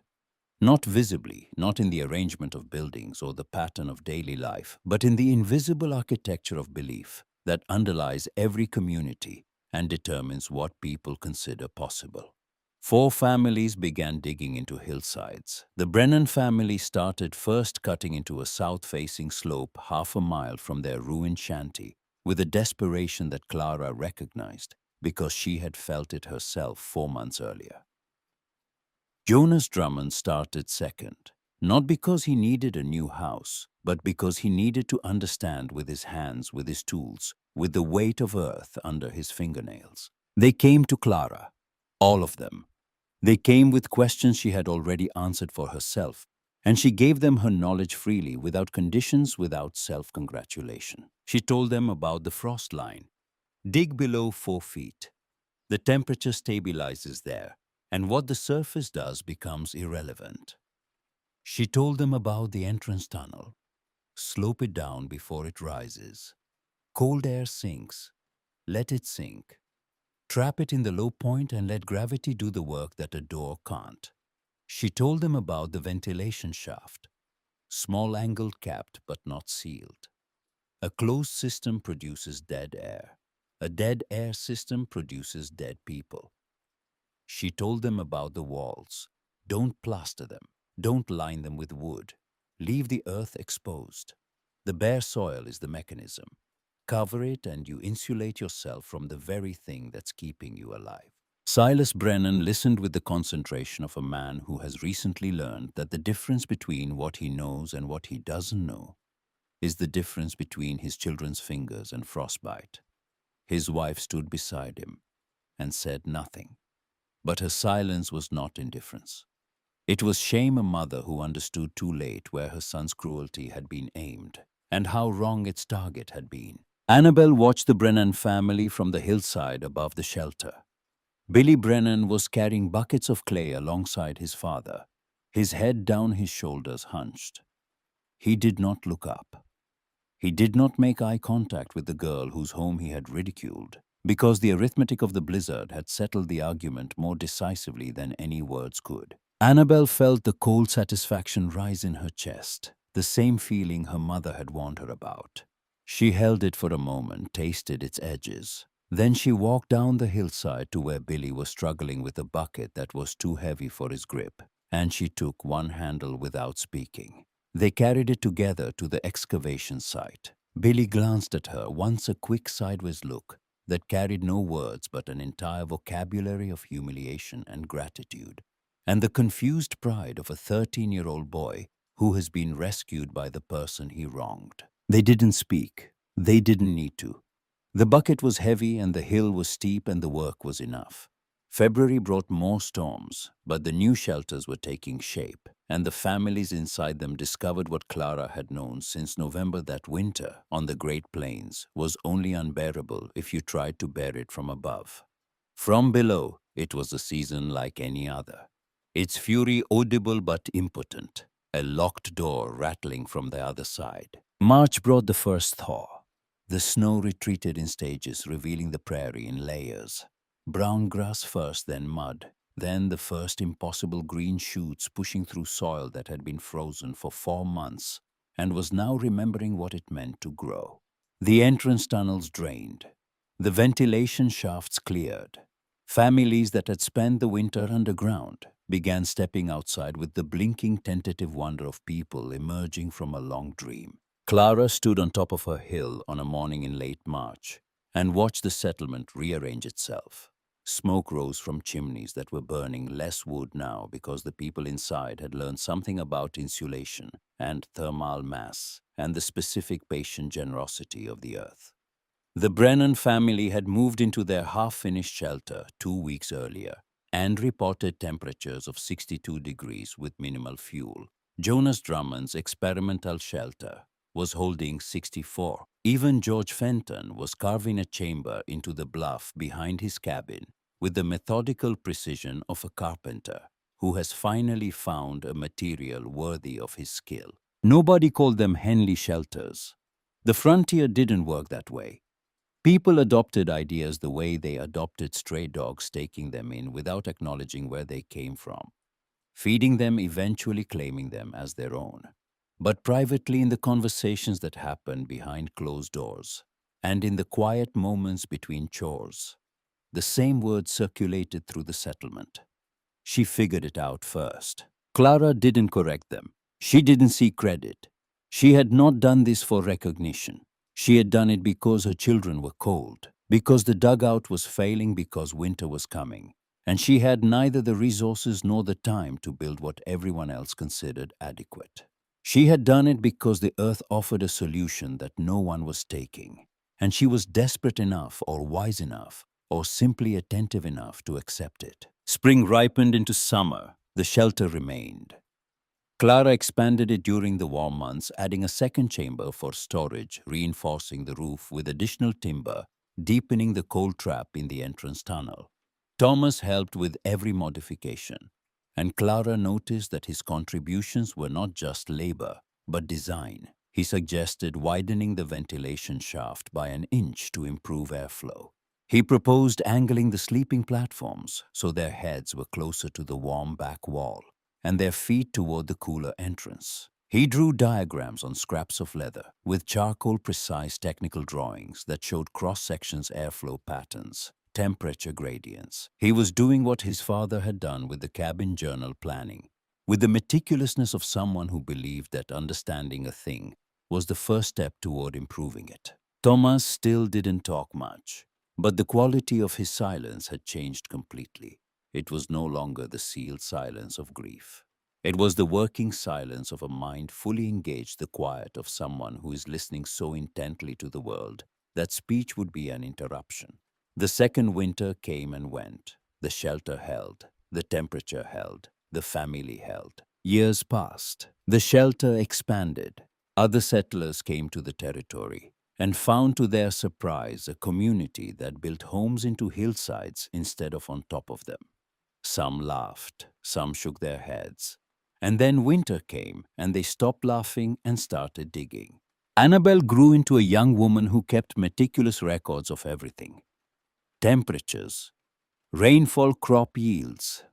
Speaker 1: Not visibly, not in the arrangement of buildings or the pattern of daily life, but in the invisible architecture of belief that underlies every community and determines what people consider possible. 4 families began digging into hillsides. The Brennan family started first cutting into a south-facing slope half a mile from their ruined shanty with a desperation that Clara recognized because she had felt it herself 4 months earlier. Jonas Drummond started second, not because he needed a new house, but because he needed to understand with his hands, with his tools, with the weight of earth under his fingernails. They came to Clara, all of them. They came with questions she had already answered for herself, and she gave them her knowledge freely, without conditions, without self-congratulation. She told them about the frost line. Dig below 4 feet. The temperature stabilizes there, and what the surface does becomes irrelevant. She told them about the entrance tunnel. Slope it down before it rises. Cold air sinks. Let it sink. Trap it in the low point and let gravity do the work that a door can't. She told them about the ventilation shaft. Small angled, capped but not sealed. A closed system produces dead air. A dead air system produces dead people. She told them about the walls. Don't plaster them. Don't line them with wood. Leave the earth exposed. The bare soil is the mechanism. Cover it and you insulate yourself from the very thing that's keeping you alive. Silas Brennan listened with the concentration of a man who has recently learned that the difference between what he knows and what he doesn't know is the difference between his children's fingers and frostbite. His wife stood beside him and said nothing. But her silence was not indifference. It was shame, a mother who understood too late where her son's cruelty had been aimed and how wrong its target had been. Annabelle watched the Brennan family from the hillside above the shelter. Billy Brennan was carrying buckets of clay alongside his father, his head down, his shoulders hunched. He did not look up. He did not make eye contact with the girl whose home he had ridiculed, because the arithmetic of the blizzard had settled the argument more decisively than any words could. Annabelle felt the cold satisfaction rise in her chest, the same feeling her mother had warned her about. She held it for a moment, tasted its edges. Then she walked down the hillside to where Billy was struggling with a bucket that was too heavy for his grip, and she took one handle without speaking. They carried it together to the excavation site. Billy glanced at her, once a quick sideways look that carried no words but an entire vocabulary of humiliation and gratitude. and the confused pride of a 13-year-old boy who has been rescued by the person he wronged. They didn't speak. They didn't need to. The bucket was heavy and the hill was steep and the work was enough. February brought more storms, but the new shelters were taking shape, and the families inside them discovered what Clara had known since November, that winter on the Great Plains was only unbearable if you tried to bear it from above. From below, it was a season like any other. Its fury audible but impotent, a locked door rattling from the other side. March brought the first thaw. The snow retreated in stages, revealing the prairie in layers. Brown grass first, then mud, then the first impossible green shoots pushing through soil that had been frozen for 4 months and was now remembering what it meant to grow. The entrance tunnels drained. The ventilation shafts cleared. Families that had spent the winter underground began stepping outside with the blinking, tentative wonder of people emerging from a long dream. Clara stood on top of her hill on a morning in late March and watched the settlement rearrange itself. Smoke rose from chimneys that were burning less wood now because the people inside had learned something about insulation and thermal mass and the specific patient generosity of the earth. The Brennan family had moved into their half-finished shelter 2 weeks earlier and reported temperatures of 62 degrees with minimal fuel. Jonas Drummond's experimental shelter was holding 64. Even George Fenton was carving a chamber into the bluff behind his cabin with the methodical precision of a carpenter who has finally found a material worthy of his skill. Nobody called them Henley shelters. The frontier didn't work that way. People adopted ideas the way they adopted stray dogs, taking them in without acknowledging where they came from, feeding them, eventually claiming them as their own. But privately, in the conversations that happened behind closed doors and in the quiet moments between chores, the same words circulated through the settlement. She figured it out first. Clara didn't correct them. She didn't seek credit. She had not done this for recognition. She had done it because her children were cold, because the dugout was failing, because winter was coming, and she had neither the resources nor the time to build what everyone else considered adequate. She had done it because the earth offered a solution that no one was taking, and she was desperate enough or wise enough or simply attentive enough to accept it. Spring ripened into summer. The shelter remained. Clara expanded it during the warm months, adding a second chamber for storage, reinforcing the roof with additional timber, deepening the cold trap in the entrance tunnel. Thomas helped with every modification, and Clara noticed that his contributions were not just labor, but design. He suggested widening the ventilation shaft by an inch to improve airflow. He proposed angling the sleeping platforms so their heads were closer to the warm back wall and their feet toward the cooler entrance. He drew diagrams on scraps of leather with charcoal-precise technical drawings that showed cross-sections, airflow patterns, temperature gradients. He was doing what his father had done with the cabin journal planning, with the meticulousness of someone who believed that understanding a thing was the first step toward improving it. Thomas still didn't talk much, but the quality of his silence had changed completely. It was no longer the sealed silence of grief. It was the working silence of a mind fully engaged, the quiet of someone who is listening so intently to the world that speech would be an interruption. The second winter came and went. The shelter held. The temperature held. The family held. Years passed. The shelter expanded. Other settlers came to the territory and found to their surprise a community that built homes into hillsides instead of on top of them. Some laughed, some shook their heads. And then winter came, and they stopped laughing and started digging. Annabelle grew into a young woman who kept meticulous records of everything: temperatures, rainfall, crop yields,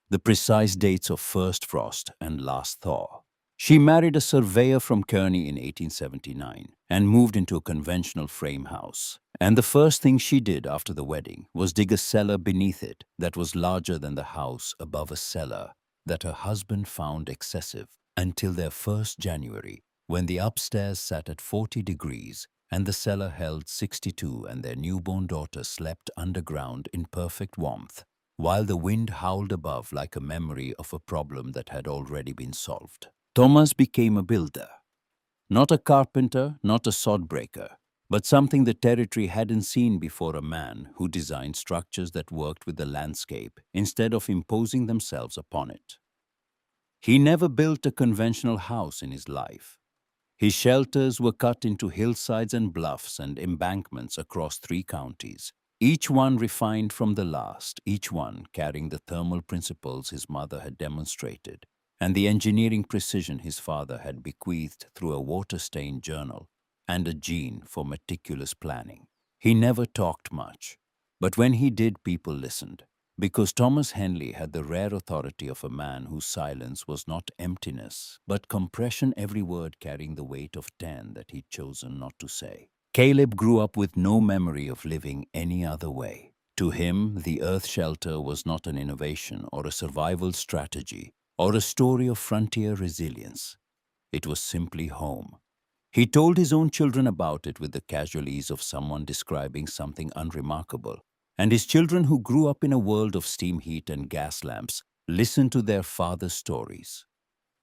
Speaker 1: the precise dates of first frost and last thaw. She married a surveyor from Kearney in 1879 and moved into a conventional frame house. And the first thing she did after the wedding was dig a cellar beneath it that was larger than the house above a cellar that her husband found excessive, until their first January, when the upstairs sat at 40 degrees and the cellar held 62 and their newborn daughter slept underground in perfect warmth. while the wind howled above like a memory of a problem that had already been solved. Thomas became a builder. Not a carpenter, not a sodbreaker, but something the territory hadn't seen before, a man who designed structures that worked with the landscape instead of imposing themselves upon it. He never built a conventional house in his life. His shelters were cut into hillsides and bluffs and embankments across 3 counties, each one refined from the last, each one carrying the thermal principles his mother had demonstrated and the engineering precision his father had bequeathed through a water-stained journal and a gene for meticulous planning. He never talked much, but when he did, people listened, because Thomas Henley had the rare authority of a man whose silence was not emptiness, but compression, every word carrying the weight of 10 that he'd chosen not to say. Caleb grew up with no memory of living any other way. To him, the earth shelter was not an innovation or a survival strategy or a story of frontier resilience. It was simply home. He told his own children about it with the casual ease of someone describing something unremarkable, and his children, who grew up in a world of steam heat and gas lamps, listened to their father's stories.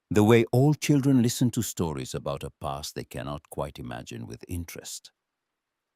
Speaker 1: The way all children listen to stories about a past they cannot quite imagine, with interest,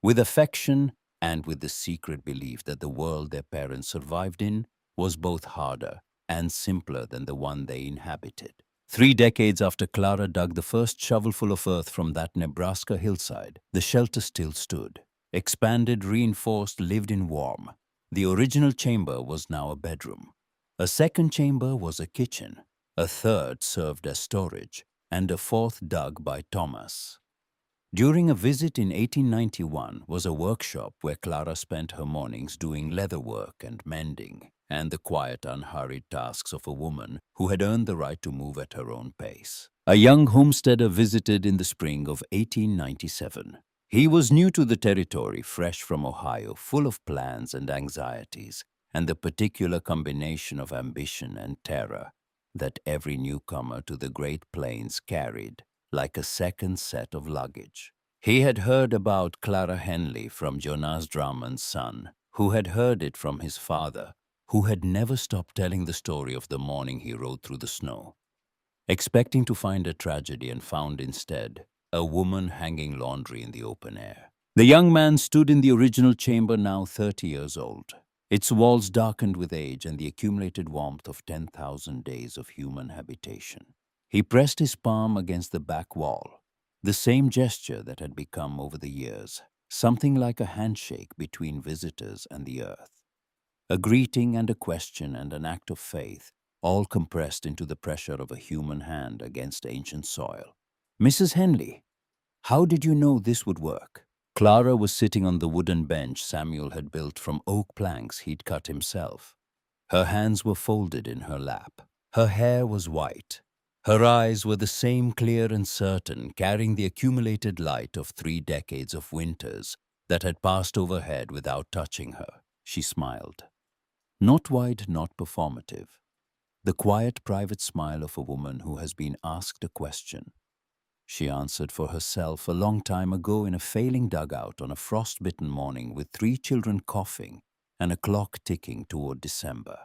Speaker 1: with affection, and with the secret belief that the world their parents survived in was both harder and simpler than the one they inhabited. 3 decades after Clara dug the first shovelful of earth from that Nebraska hillside, the shelter still stood. Expanded, reinforced, lived in, warm. The original chamber was now a bedroom. A second chamber was a kitchen. A third served as storage, and a fourth, dug by Thomas during a visit in 1891, was a workshop where Clara spent her mornings doing leather work and mending, and the quiet, unhurried tasks of a woman who had earned the right to move at her own pace. A young homesteader visited in the spring of 1897. He was new to the territory, fresh from Ohio, full of plans and anxieties, and the particular combination of ambition and terror that every newcomer to the Great Plains carried like a second set of luggage. He had heard about Clara Henley from Jonas Drummond's son, who had heard it from his father, who had never stopped telling the story of the morning he rode through the snow, expecting to find a tragedy, and found instead a woman hanging laundry in the open air. The young man stood in the original chamber, now 30 years old, its walls darkened with age and the accumulated warmth of 10,000 days of human habitation. He pressed his palm against the back wall, the same gesture that had become over the years something like a handshake between visitors and the earth, a greeting and a question and an act of faith, all compressed into the pressure of a human hand against ancient soil. "Mrs. Henley, how did you know this would work?" Clara was sitting on the wooden bench Samuel had built from oak planks he'd cut himself. Her hands were folded in her lap. Her hair was white. Her eyes were the same, clear and certain, carrying the accumulated light of 3 decades of winters that had passed overhead without touching her. She smiled. Not wide, not performative. The quiet, private smile of a woman who has been asked a question. She answered for herself a long time ago in a failing dugout on a frost-bitten morning, with 3 children coughing and a clock ticking toward December.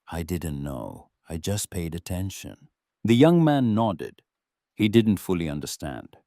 Speaker 1: "I didn't know. I just paid attention." The young man nodded. He didn't fully understand.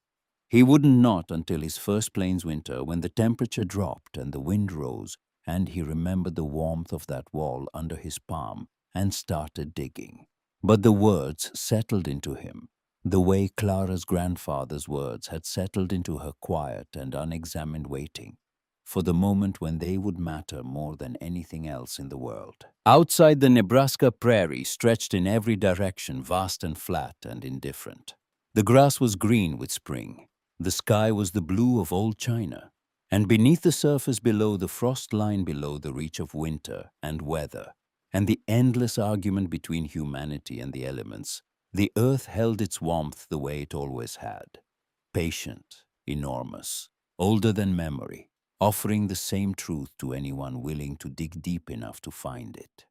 Speaker 1: He wouldn't not until his first plains winter, when the temperature dropped and the wind rose, and he remembered the warmth of that wall under his palm and started digging. But the words settled into him, the way Clara's grandfather's words had settled into her quiet and unexamined waiting for the moment when they would matter more than anything else in the world. Outside, the Nebraska prairie stretched in every direction, vast and flat and indifferent. The grass was green with spring. The sky was the blue of old China. And beneath the surface below, the frost line below the reach of winter and weather, and the endless argument between humanity and the elements, the earth held its warmth the way it always had. Patient, enormous, older than memory, offering the same truth to anyone willing to dig deep enough to find it.